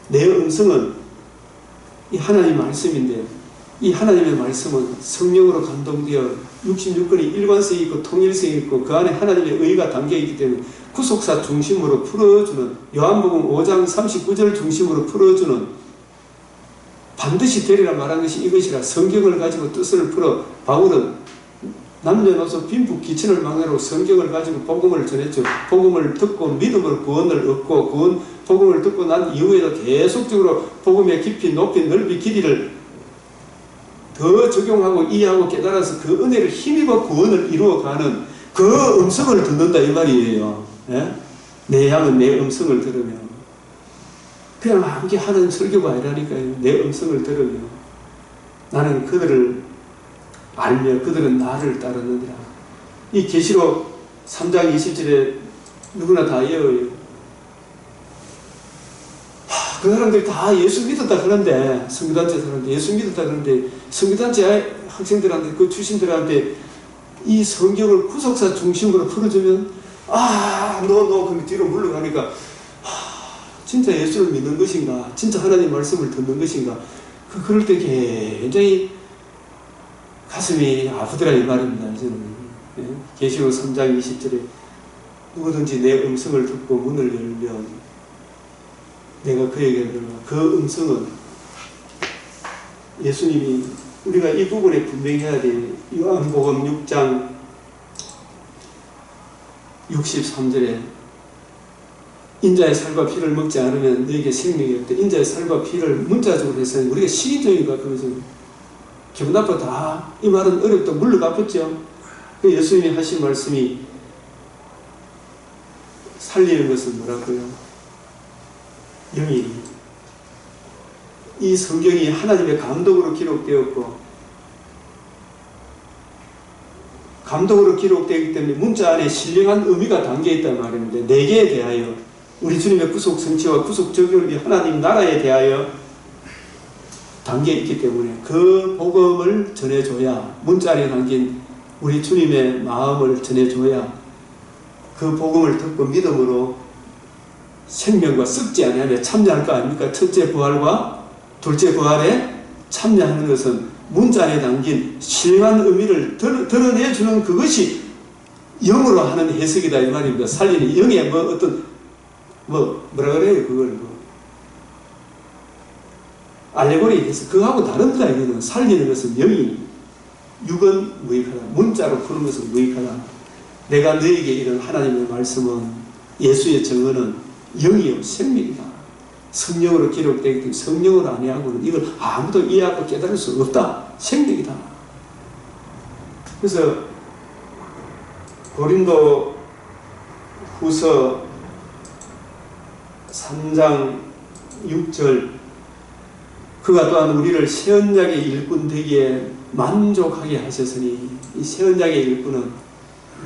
A: 내 음성은 이 하나님 말씀인데 이 하나님의 말씀은 성령으로 감동되어 66권이 일관성이 있고 통일성이 있고 그 안에 하나님의 의가 담겨있기 때문에 구속사 중심으로 풀어주는 요한복음 5장 39절 중심으로 풀어주는 반드시 되리라 말한 것이 이것이라. 성경을 가지고 뜻을 풀어 바울은 남녀노소 빈부 기친을 막내로 성경을 가지고 복음을 전했죠. 복음을 듣고 믿음으로 구원을 얻고 복음을 듣고 난 이후에도 계속적으로 복음의 깊이 높이 넓이 길이를 더 적용하고 이해하고 깨달아서 그 은혜를 힘입어 구원을 이루어가는 그 음성을 듣는다 이 말이에요. 예? 내 양은 내 음성을 들으면 그냥 아무게 하는 설교가 아니라니까요. 내 음성을 들으면 나는 그들을 알며 그들은 나를 따르느니라. 이 계시록 3장 20절에 누구나 다 외워요. 그 사람들이 다 예수 믿었다 그러는데 선교단체 사람들 예수 믿었다 그러는데 선교단체 학생들한테 그 출신들한테 이 성경을 구속사 중심으로 풀어주면 너 그럼 뒤로 물러가니까 진짜 예수를 믿는 것인가, 진짜 하나님 말씀을 듣는 것인가, 그럴 때 굉장히 가슴이 아프더라 이 말입니다. 저는 계시록 3장 20절에 누구든지 내 음성을 듣고 문을 열면 내가 그에게 들어가. 그 음성은 예수님이 우리가 이 부분에 분명히 해야 돼. 요한복음 6장 63절에 인자의 살과 피를 먹지 않으면 너에게 생명이 없다. 인자의 살과 피를 문자적으로 해서 우리가 시인적인가 그러면서 기분 나빠 다 이 말은 어렵다 물러가겠죠. 그 예수님이 하신 말씀이 살리는 것은 뭐라고요? 영이 이 성경이 하나님의 감독으로 기록되었고 감독으로 기록되기 때문에 문자 안에 신령한 의미가 담겨있단 말입니다. 내게에 대하여 우리 주님의 구속 성취와 구속 적용이 하나님 나라에 대하여 담겨있기 때문에 그 복음을 전해줘야 문자 안에 담긴 우리 주님의 마음을 전해줘야 그 복음을 듣고 믿음으로 생명과 썩지 아니하며 참여할 거 아닙니까? 첫째 부활과 둘째 부활에 참여하는 것은 문자 안에 담긴 신령한 의미를 드러내주는 그것이 영으로 하는 해석이다 이 말입니다. 살리는 영의 어떤 뭐라 그래요 그걸 알레고리 해서 그거하고 다릅니다. 이거는 살리는 것은 영이 육은 무익하다. 문자로 푸는 것은 무익하다. 내가 너에게 이런 하나님의 말씀은 예수의 증언은 영이요 생명이다. 성령으로 기록되기 때문에 성령으로 아니하고는 이걸 아무도 이해하고 깨달을 수 없다. 생명이다. 그래서 고린도 후서 3장 6절 그가 또한 우리를 새 언약의 일꾼 되기에 만족하게 하셨으니 이 새 언약의 일꾼은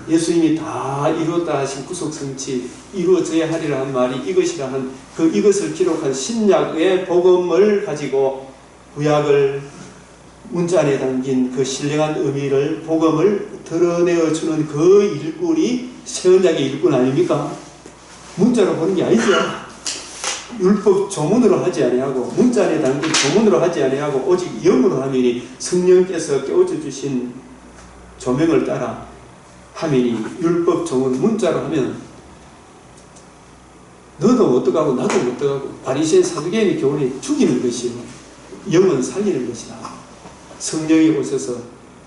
A: 예수님이 다 이루었다 하신 구속성취 이루어져야 하리라 한 말이 이것이라 한 이것을 기록한 신약의 복음을 가지고 구약을 문자 안에 담긴 그 신령한 의미를 복음을 드러내어주는 그 일꾼이 새 언약의 일꾼 아닙니까? 문자로 보는 게 아니죠. 율법 조문으로 하지 아니하고 문자 안에 담긴 조문으로 하지 아니하고 오직 영으로 하미니 성령께서 깨우쳐 주신 조명을 따라 하미니 율법 조문 문자로 하면 너도 어떡하고 나도 어떡하고 바리새인 사두개인의 교훈이 죽이는 것이요 영은 살리는 것이다. 성령이 오셔서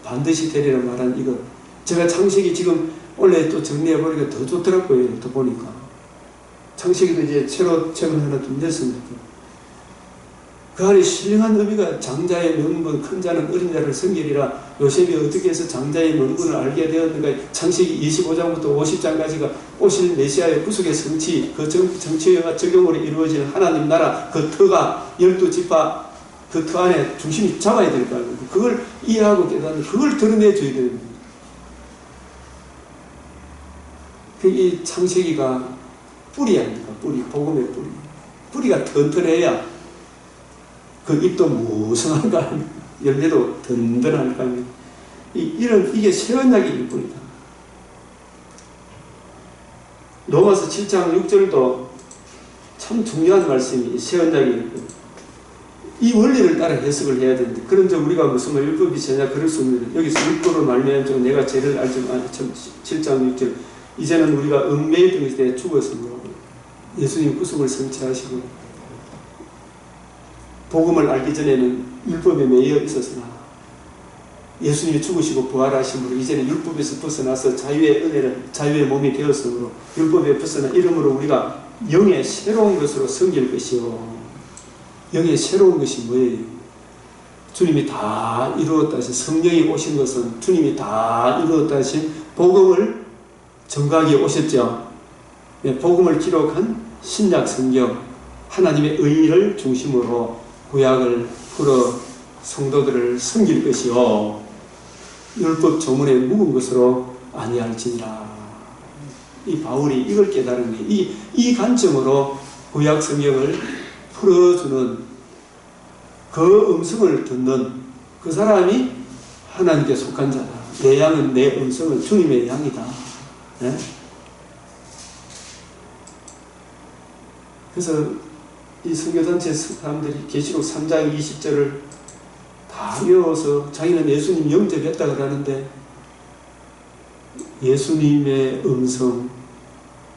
A: 반드시 되리라 말한 이거 제가 창세기 지금 원래 또 정리해보니까 더 좋더라고요. 더 보니까 창세기도 이제 새로 책을 하나 좀 냈습니다. 그 안에 신령한 의미가 장자의 명분 큰 자는 어린 자를 섬기리라. 요셉이 어떻게 해서 장자의 명분을 알게 되었는가. 창세기 25장부터 50장까지가 오실 메시아의 구속의 성취 그 정치와 적용으로 이루어지는 하나님 나라 그 터가 12지파 그 터 안에 중심이 잡아야 될 거 아닙니까. 그걸 이해하고 깨닫는 그걸 드러내줘야 됩니다. 이 창세기가 뿌리 아닙니까? 뿌리, 복음의 뿌리. 뿌리가 튼튼해야 그 잎도 무성할 거 아닙니까? 열매도 든든할 거 아닙니까? 이게 새 언약의 일뿐이다. 로마서 7장 6절도 참 중요한 말씀이 새 언약의 일뿐이다. 이 원리를 따라 해석을 해야 되는데 그런 점 우리가 무슨 말 율법이 제냐 그럴 수 없는 여기서 율법을 말미암아 내가 죄를 알지만 7장 6절 이제는 우리가 얽매여 있던 것에 죽었으므로 예수님 구속을 성취하시고 복음을 알기 전에는 율법에 매여 있었으나 예수님이 죽으시고 부활하심으로 이제는 율법에서 벗어나서 자유의 은혜를 자유의 몸이 되었으므로 율법에 벗어나 이름으로 우리가 영의 새로운 것으로 섬길 것이요. 영의 새로운 것이 뭐예요? 주님이 다 이루었다 하신 성령이 오신 것은 주님이 다 이루었다 하신 복음을 전가하기 오셨죠. 복음을 기록한 신약 성경 하나님의 의를 중심으로 구약을 풀어 성도들을 섬길 것이요 율법 조문에 묵은 것으로 아니할지니라. 이 바울이 이걸 깨달은 게 이 관점으로 구약 성경을 풀어주는 그 음성을 듣는 그 사람이 하나님께 속한 자다. 내 양은 내 음성은 주님의 양이다. 네? 그래서 이 선교단체 사람들이 계시록 3장 20절을 다 외워서 자기는 예수님 영접했다 그러는데 예수님의 음성,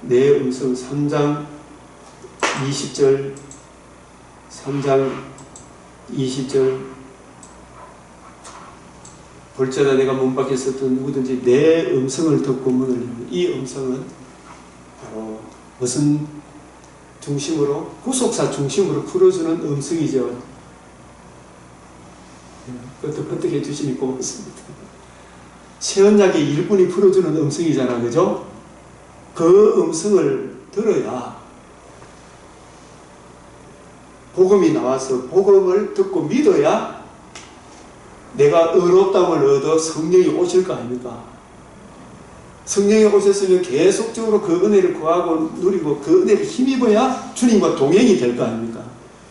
A: 내 음성 3장 20절 3장 20절 볼지어다 내가 문 밖에 있었던 누구든지 내 음성을 듣고 문을 열면 이 음성은 바로 무슨 중심으로 구속사 중심으로 풀어주는 음성이죠. 그것도 어떻게 주시니 고맙습니다. 새 언약의 일꾼이 풀어주는 음성이잖아, 그죠? 그 음성을 들어야 복음이 나와서 복음을 듣고 믿어야 내가 의롭다움을 얻어 성령이 오실 거 아닙니까? 성령이 오셨으면 계속적으로 그 은혜를 구하고 누리고 그 은혜를 힘입어야 주님과 동행이 될 거 아닙니까?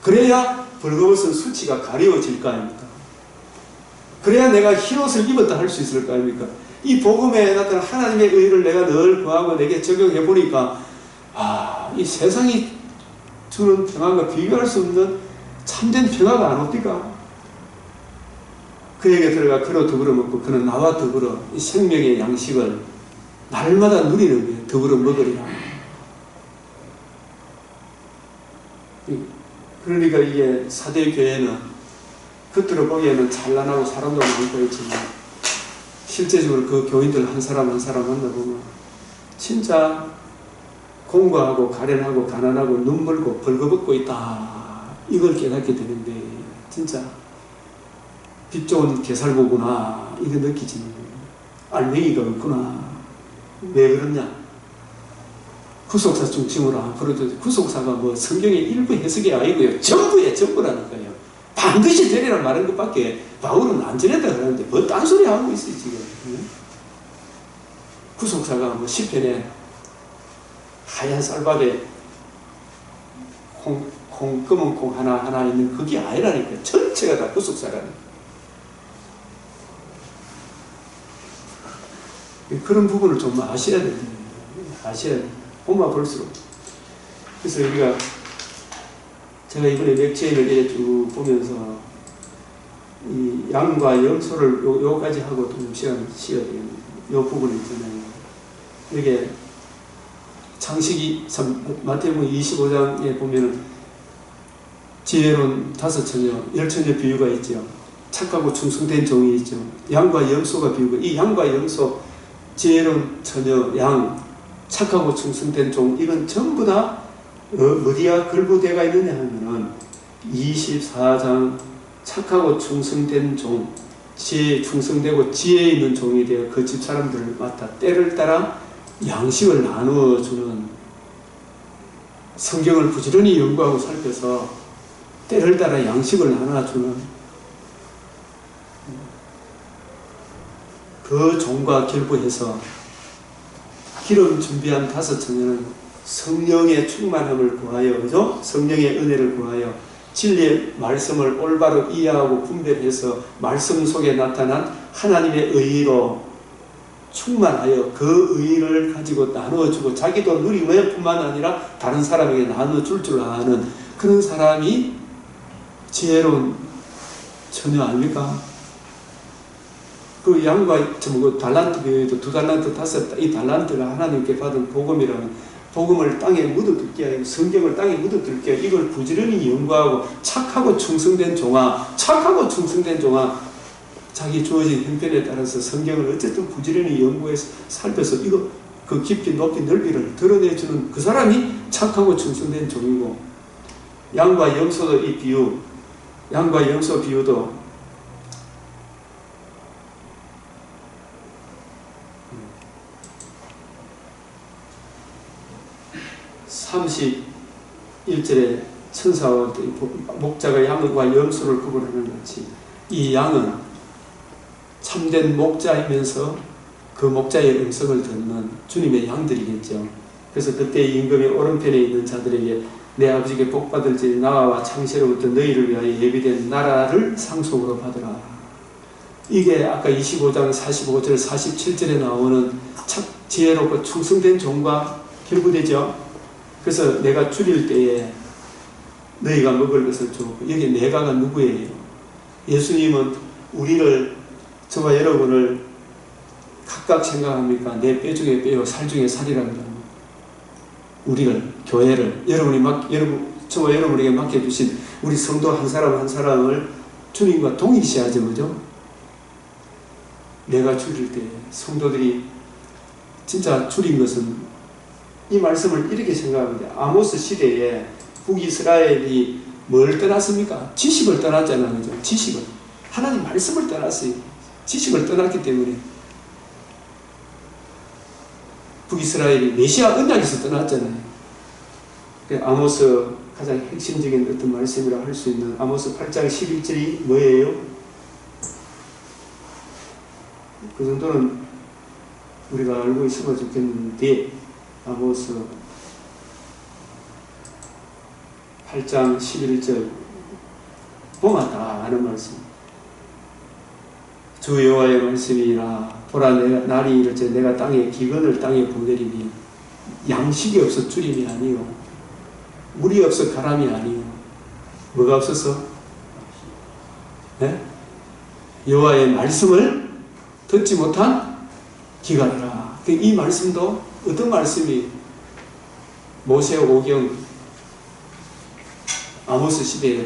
A: 그래야 벌거벗은 수치가 가려워질 거 아닙니까? 그래야 내가 흰옷을 입었다 할 수 있을 거 아닙니까? 이 복음에 나타난 하나님의 의를 내가 늘 구하고 내게 적용해 보니까 이 세상이 주는 평안과 비교할 수 없는 참된 평화가 안 옵니까? 그에게 들어가 그로 더불어 먹고 그는 나와 더불어 이 생명의 양식을 날마다 누리는 거예요. 더불어 먹으리라. 그러니까 이게 사대교회는 겉으로 보기에는 찬란하고 사람도 많고 있지만 실제적으로 그 교인들 한 사람 한 사람 만나보면 진짜 공고하고 가련하고 가난하고 눈물고 벌거벗고 있다. 이걸 깨닫게 되는데 진짜 빛 좋은 개살보구나 이거 느끼지는 알맹이가 없구나. 왜 그러냐? 구속사 중심으로 앞으로도 구속사가 뭐 성경의 일부 해석이 아니고요. 전부의 전부라니까요. 반드시 되리라 말한 것밖에 바울은 안 전했다 그러는데 뭐 딴소리 하고 있어요 지금. 구속사가 뭐 시편에 하얀 쌀밥에 검은 콩 하나 있는 그게 아니라니까. 전체가 다 구속사라니까. 그런 부분을 좀 아셔야 됩니다. 아셔야 돼요. 보면 볼수록. 그래서 우리가 제가 이번에 맥주인을 이렇게 쭉 보면서 이 양과 염소를 요까지 하고 좀 시간 쉬어야 되겠네요. 요 부분 있잖아요. 이게 창세기 마태복음 25장에 보면은 지혜로운 5처녀, 10처녀 비유가 있죠. 착하고 충성된 종이 있죠. 양과 염소가 비유가, 이 양과 염소, 지혜로운 처녀, 양, 착하고 충성된 종, 이건 전부 다 어디가 걸부되어 있느냐 하면은 24장 착하고 충성된 종, 지혜에 충성되고 지혜에 있는 종이 되어 그 집 사람들을 맡아 때를 따라 양식을 나누어주는, 성경을 부지런히 연구하고 살펴서 때를 따라 양식을 나눠주는 그 종과 결부해서 기름 준비한 5처녀는 성령의 충만함을 구하여, 그죠? 성령의 은혜를 구하여 진리의 말씀을 올바로 이해하고 분별해서 말씀 속에 나타난 하나님의 의로 충만하여 그 의를 가지고 나누어주고 자기도 누리며 뿐만 아니라 다른 사람에게 나눠줄 줄 아는 그런 사람이 지혜로운 처녀 아닙니까? 그 양과 그 달란트 비유에도 2달란트 5, 이 달란트가 하나님께 받은 복음이라는, 복음을 땅에 묻어둘게 하고 성경을 땅에 묻어둘게 하고 이걸 부지런히 연구하고 착하고 충성된 종아, 착하고 충성된 종아, 자기 주어진 형편에 따라서 성경을 어쨌든 부지런히 연구해서 살펴서 이거 그 깊이 높이 넓이를 드러내주는 그 사람이 착하고 충성된 종이고, 양과 염소도 이 비유, 양과 염소 비유도 (31절에) 천사와 목자가 양과 염소를 구분하는 같이 이 양은 참된 목자이면서 그 목자의 음성을 듣는 주님의 양들이겠죠. 그래서 그때 임금의 오른편에 있는 자들에게 내 아버지께 복받을지 나와 창세로부터 너희를 위하여 예비된 나라를 상속으로 받으라. 이게 아까 25장 45절 47절에 나오는 지혜롭고 충성된 종과 결부되죠. 그래서 내가 줄일 때에 너희가 먹을 것을 주고, 여기 내가가 누구예요? 예수님은 우리를, 저와 여러분을 각각 생각합니까? 내 뼈 중에 뼈요 살 중에 살이라고 합니다. 우리를, 교회를, 저와 여러분에게 맡겨주신 우리 성도 한 사람 한 사람을 주님과 동일시하죠, 그죠? 내가 줄일 때 성도들이 진짜 줄인 것은, 이 말씀을 이렇게 생각합니다. 아모스 시대에 북이스라엘이 뭘 떠났습니까? 지식을 떠났잖아요, 그죠? 지식을. 하나님 말씀을 떠났어요. 지식을 떠났기 때문에 북이스라엘이 메시아 언약에서 떠났잖아요. 아모스 가장 핵심적인 어떤 말씀이라고 할 수 있는 아모스 8장 11절이 뭐예요? 그 정도는 우리가 알고 있으면 좋겠는데, 아모스 8장 11절 보면 다 아는 말씀. 주 여호와의 말씀이라 보라 날이 이르되 내가 땅에 기근을 땅에 보내리니 양식이 없어 줄임이 아니요 물이 없어 가람이 아니요 뭐가 없어서? 네? 여호와의 말씀을 듣지 못한 기갈이라. 이 말씀도 어떤 말씀이 모세오경 아모스 시대에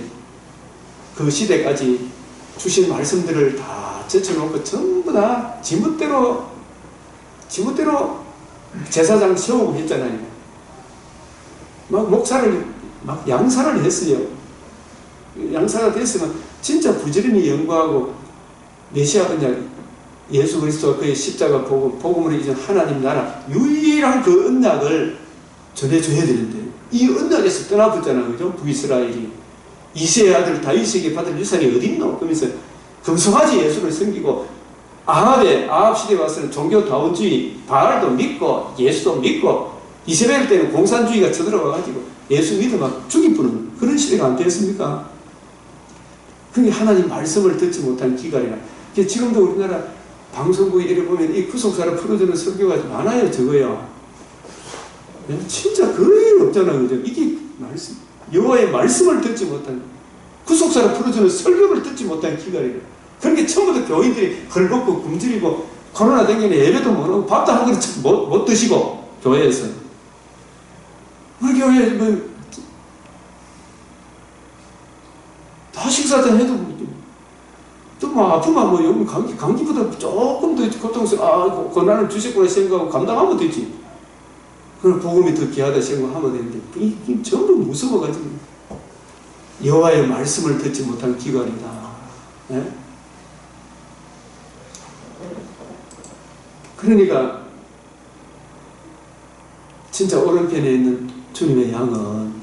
A: 그 시대까지 주신 말씀들을 다 제쳐놓고 전부 다 지멋대로 제사장 세우고 했잖아요. 막 목사를 막 양사를 했어요. 양사가 됐으면 진짜 부지런히 연구하고 메시아 언약 예수 그리스도와 그의 십자가 복음으로 이전 하나님 나라 유일한 그 언약을 전해줘야 되는데 이 언약에서 떠나붙잖아요. 그죠? 북이스라엘이 이새의 아들 다윗에게 받을 유산이 어딨노? 그러면서 금송아지 예수를 섬기고 아합 시대에 와서는 종교다원주의 바알도 믿고 예수도 믿고 이세벨 때는 공산주의가 쳐들어와가지고 예수 믿어 막 죽이부는 그런 시대가 안 됐습니까? 그게 하나님 말씀을 듣지 못한 기갈이라. 지금도 우리나라 방송국에 이래 보면 이 구속사를 풀어주는 설교가 많아요. 적어요. 진짜 거의 없잖아요. 그죠? 이게 말씀, 여호와의 말씀을 듣지 못한, 구속사를 풀어주는 설교를 듣지 못한 기갈이라. 그렇게 처음부터 교인들이 헐벗고 굶주리고 코로나 댕기는 예배도 못 하고 밥도 한 그릇 못 드시고 교회에서. 우리 교회에 다 식사도 해도 또 뭐 아프면 뭐 여기 감기보다 조금 더 고통스러워 고난을 주셨구나 생각하고 감당하면 되지. 그럼 복음이 더 귀하다 생각하면 되는데 이게 전부 무서워가지고 여호와의 말씀을 듣지 못한 기관이다. 예? 그러니까 진짜 오른편에 있는 주님의 양은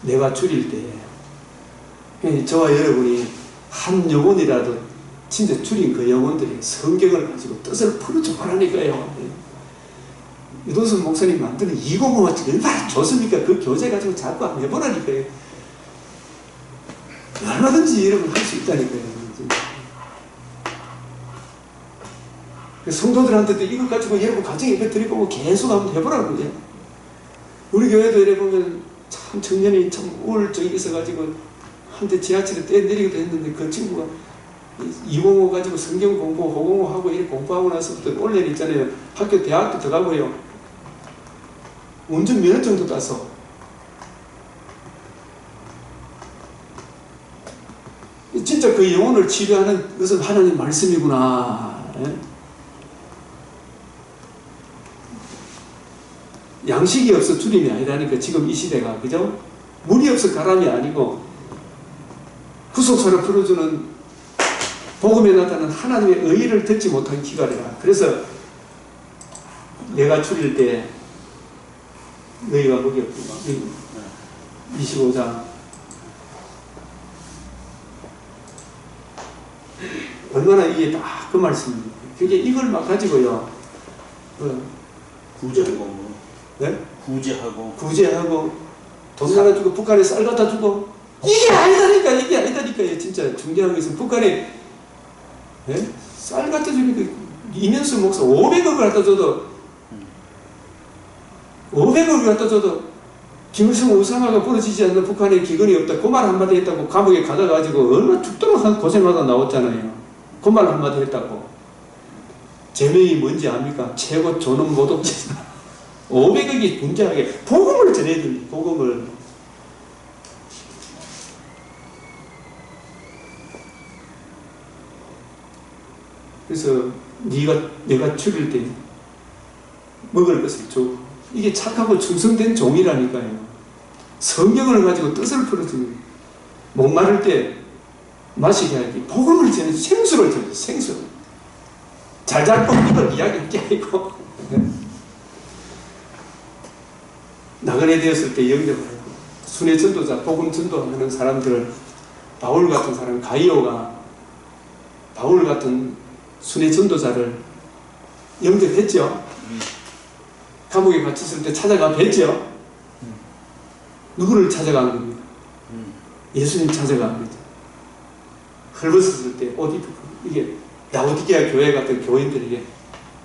A: 내가 줄일 때 저와 여러분이 한 영혼이라도 진짜 줄인 그 영혼들이 성경을 가지고 뜻을 풀어줘 보라니까요. 유도선 목사님 만드는 205가 얼마나 좋습니까? 그 교재 가지고 자꾸 한번 해보라니까요. 얼마든지 여러분 할 수 있다니까요. 성도들한테도 이거 가지고 여러분 가정에 예배 드리고 계속 한번 해보라고요. 우리 교회도 이래 보면 참 청년이 참 우울증이 있어가지고 한때 지하철에 떼내리기도 했는데 그 친구가 205 가지고 성경 공부, 호공호 하고 이렇게 공부하고 나서부터 올해는 있잖아요. 학교, 대학도 들어가고요. 운전 면허증도 따서. 진짜 그 영혼을 치료하는 것은 하나님 말씀이구나. 양식이 없어 주림이 아니라니까 지금 이 시대가. 그죠? 물이 없어 가람이 아니고 구속사를 풀어주는 복음에 나타나는 하나님의 의의를 듣지 못한 기갈이라. 그래서 내가 줄일 때 너희가 거기 없구나. 25장 얼마나 이게 딱 그 말씀입니다. 그게 이걸 막 가지고요.
B: 구제하고
A: 네?
B: 구제하고
A: 돈 하나 주고 북한에 쌀 갖다 주고 이게 아니다니까요. 진짜 중요한 것은 북한에 쌀 갖다 주니까 이면수 목사 500억을 갖다 줘도 500억을 갖다 줘도 김일성 우상화가 벌어지지 않는 북한에 기근이 없다. 그 말 한마디 했다고 감옥에 가다가지고 얼마나 죽도록 고생하다 나왔잖아요. 그 말 한마디 했다고. 제명이 뭔지 압니까? 최고 존엄 모독죄. 500억이 분주하게 복음을 전해줍니다. 복음을. 그래서 내가 죽일 때 먹을 것을 줘. 이게 착하고 충성된 종이라니까요. 성경을 가지고 뜻을 풀어주는. 목마를 때 마시게 하기. 복음을 전해 생수를 전해. 생수. 잘잘 뽑는 이야기할 게 아니고. 나그네 되었을 때 영접을 하고 순회 전도자, 복음 전도하는 사람들을 바울 같은 사람, 가이오가 바울 같은 순회 전도자를 영접했죠. 감옥에 갇혔을 때 찾아가 뵀죠. 누구를 찾아간 겁니까? 예수님 찾아간 거죠. 헐벗었을 때 옷 입고 이게 라오디게아 교회 같은 교인들에게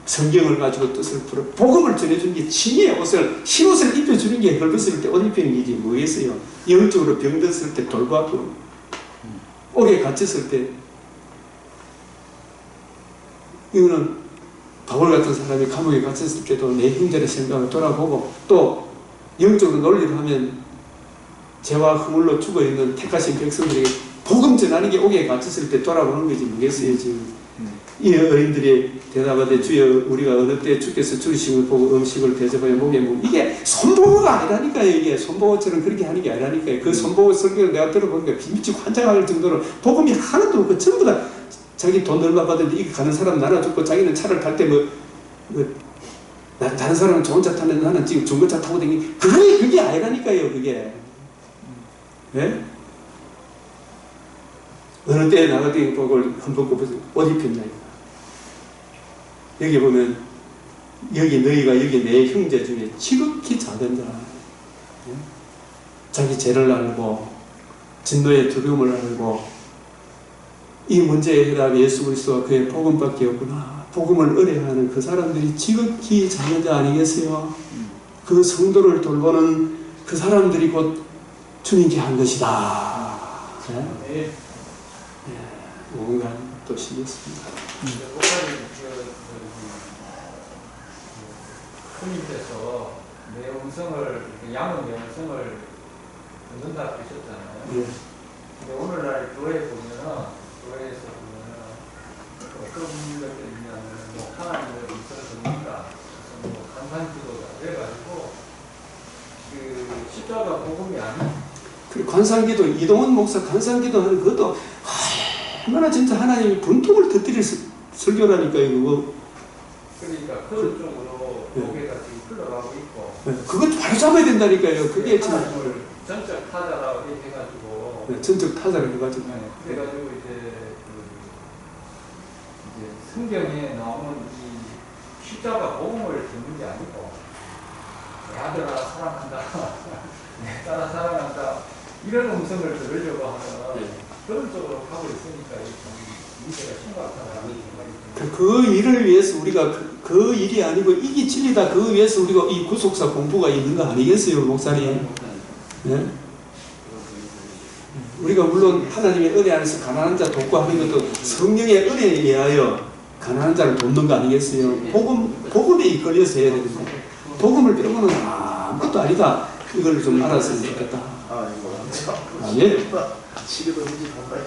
A: 성경을 가지고 뜻을 풀어 복음을 전해주는 게 흰의 옷을 입혀주는 게 헐벗을 때 옷 입히는 일이 뭐겠어요? 영적으로 병들었을 때 돌고 아프고 옥에 갇혔을 때 이거는 바울 같은 사람이 감옥에 갇혔을 때도 내 힘들의 생각을 돌아보고 또 영적으로 논리를 하면 죄와 허물로 죽어있는 택하신 백성들에게 복음 전하는 게 옥에 갇혔을 때 돌아보는 거지 뭐겠어요 지금. 이 어인들이 대답하되 주여 우리가 어느 때 주께서 주신 걸 보고 음식을 대접하여 목에 묵 이게 손보고가 아니라니까요. 이게 손보고처럼 그렇게 하는 게 아니라니까요. 그 손보고 설교를 내가 들어보니까 비밀치 환장할 정도로 복음이 하나도 없고 전부 다 자기 돈 얼마 받는데 이거 가는 사람 나눠줬고 자기는 차를 탈 때 다른 사람은 좋은 차 타는데 나는 지금 중고차 타고 다니니 그게 아니라니까요. 그게 예? 어느 때에 나가더니 복을 한번 꼽아서 옷 입혔냐 여기 보면 여기 너희가 여기 내 형제 중에 지극히 작은 자 자기 죄를 알고 진노의 두려움을 알고 이 문제의 해답이 예수 그리스도와 그의 복음밖에 없구나. 복음을 의뢰하는 그 사람들이 지극히 작은 자 아니겠어요? 그 성도를 돌보는 그 사람들이 곧 주님께 한 것이다. 네. 뭔가 또 시겠습니다.
C: 스님께서 내 음성을 양은 내 음성을 듣는다 그러셨잖아요. 근데 오늘날 교회에서 보면은 어떤 분들이 있냐면 하나님의 음성을 듣는다. 뭐 간판기도다. 그래가지고 그 십자가 복음이 아닌.
A: 그 관상기도 이동원 목사 관상기도 하는 그것도 얼마나 진짜 하나님이 분통을 터뜨릴 설교라니까요. 그거.
C: 그러니까 그런 쪽으로 교회가 지금 흘러가고 있고.
A: 그것 바로 잡아야 된다니까요. 그게 참.
C: 하나님을 전적 타자라고 해가지고.
A: 전적 타자라고 해가지고.
C: 그래가지고 이제 성경에 나오는 이 십자가 복음을 듣는 게 아니고 내 아들아 사랑한다, 내 딸아 사랑한다 이런 음성을 들으려고 하는 그런 쪽으로 가고 있으니까 이 문제가 심각하다는 생각이 듭니다.
A: 그 일을 위해서 우리가 그 일이 아니고 이게 진리다. 그 위해서 우리가 이 구속사 공부가 있는 거 아니겠어요, 목사님? 네? 우리가 물론 하나님의 은혜 안에서 가난한 자 돕고 하는 것도 성령의 은혜에 의하여 가난한 자를 돕는 거 아니겠어요? 복음에 이끌려서 해야 되는데 복음을 빼고는 아무것도 아니다. 이걸 좀 알았으면 좋겠다.
B: 이거 참.
A: 예?
B: 시계도 흔지 반발.